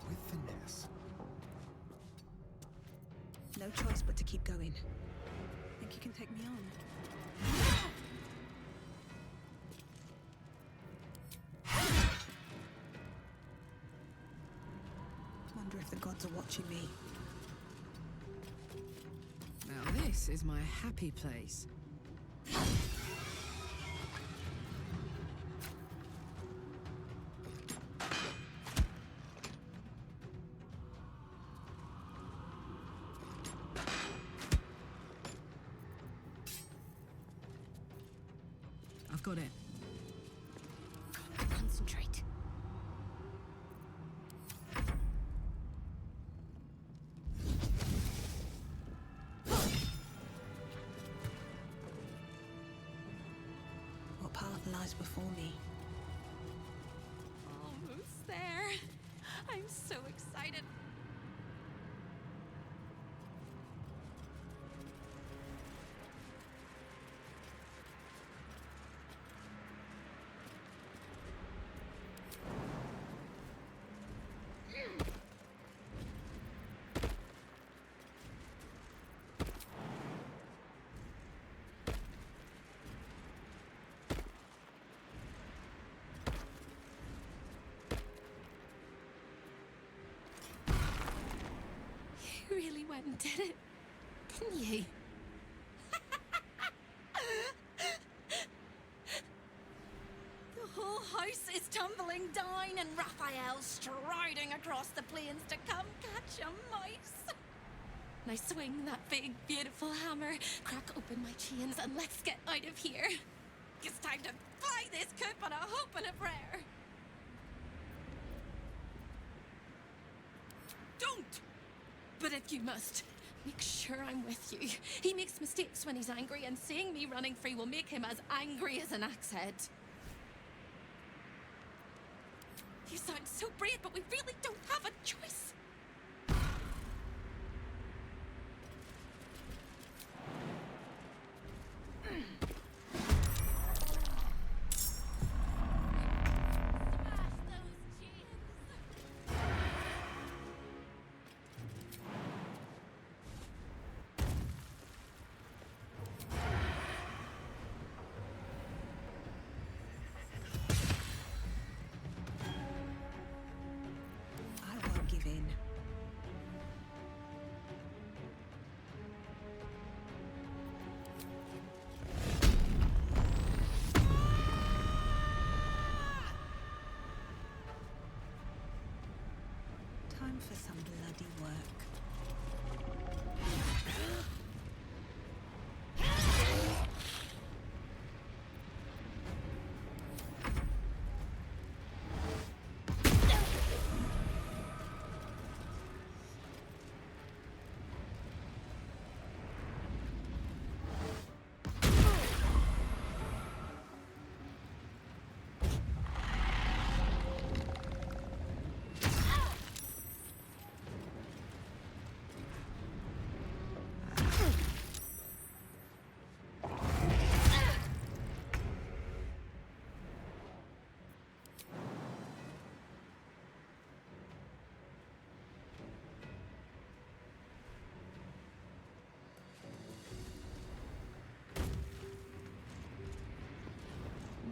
With finesse. No choice but to keep going. Think you can take me on? Wonder if the gods are watching me. Now this is my happy place. I've got it. Concentrate. What path lies before me? Almost there. I'm so excited. You really went and did it, didn't you? The whole house is tumbling down and Raphael's striding across the plains to come catch a mouse. Now swing that big, beautiful hammer, crack open my chains, and let's get out of here. It's time to fly this coop on a hope and a prayer. Don't! But if you must, make sure I'm with you. He makes mistakes when he's angry, and seeing me running free will make him as angry as an axe head. You sound so brave, but we really don't have a choice. I won't give in. Time for some bloody work.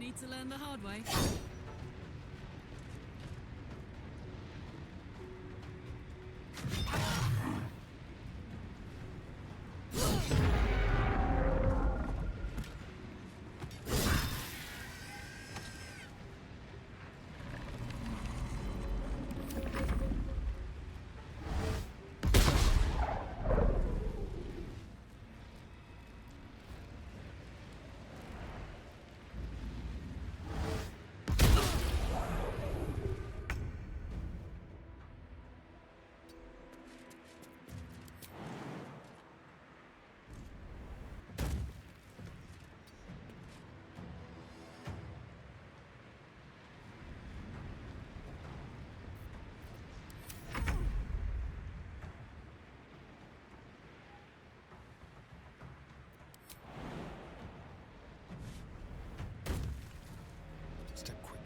need to learn the hard way. Step quick.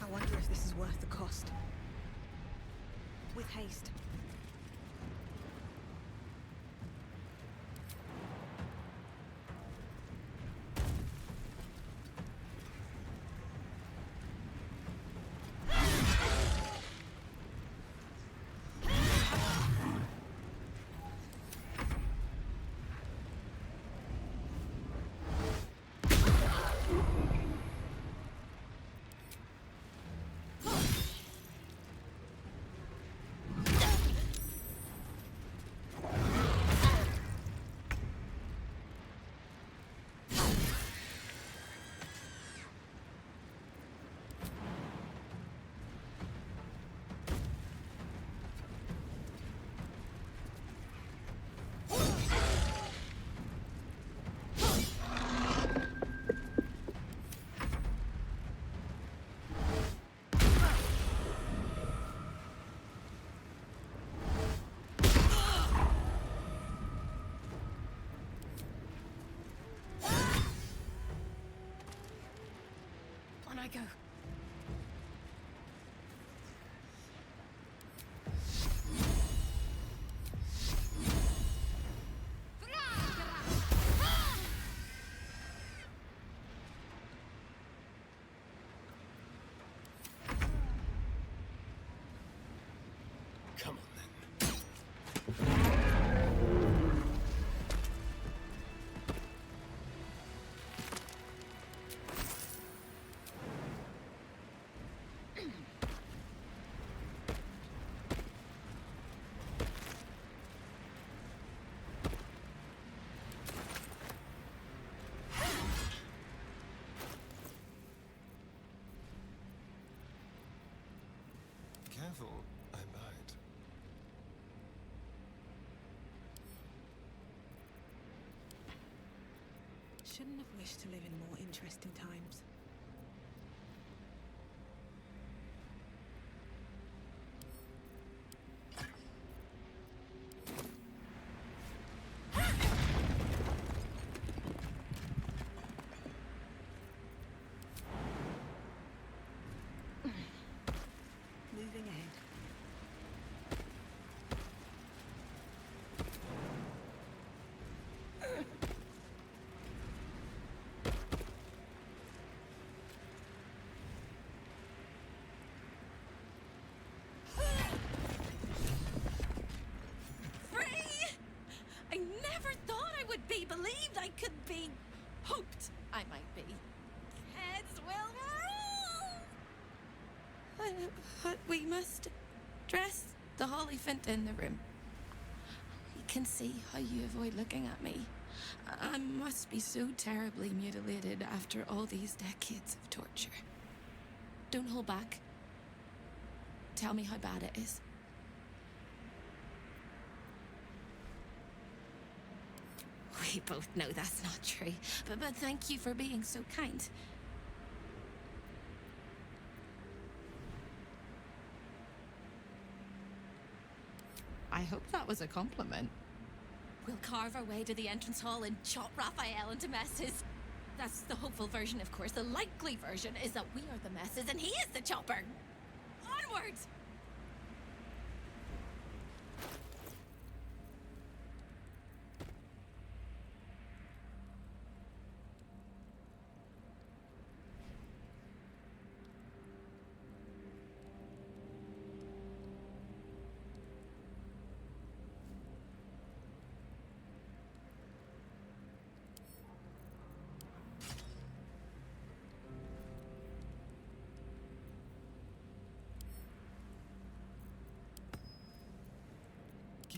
I wonder if this is worth the cost. With haste. On I go. Come on then. Careful, I might. Shouldn't have wished to live in more interesting times. Moving ahead. I never thought I would be believed. I could be hoped I might be. Heads will roll! But we must dress the Hollyphant in the room. You can see how you avoid looking at me. I must be so terribly mutilated after all these decades of torture. Don't hold back. Tell me how bad it is. We both know that's not true, but thank you for being so kind. I hope that was a compliment. We'll carve our way to the entrance hall and chop Raphael into messes. That's the hopeful version, of course. The likely version is that we are the messes and he is the chopper. Onwards!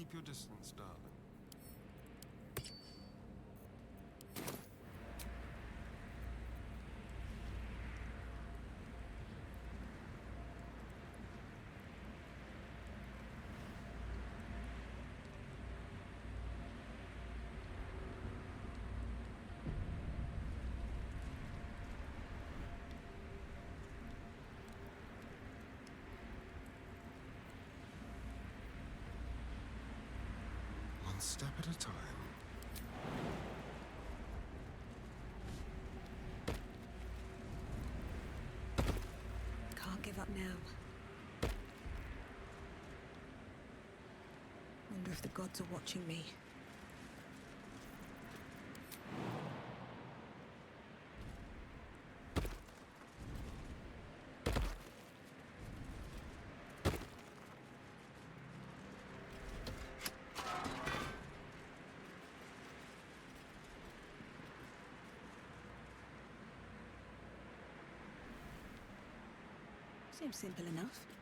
Keep your distance, darling. One step at a time. Can't give up now. Wonder if the gods are watching me. Seems simple enough.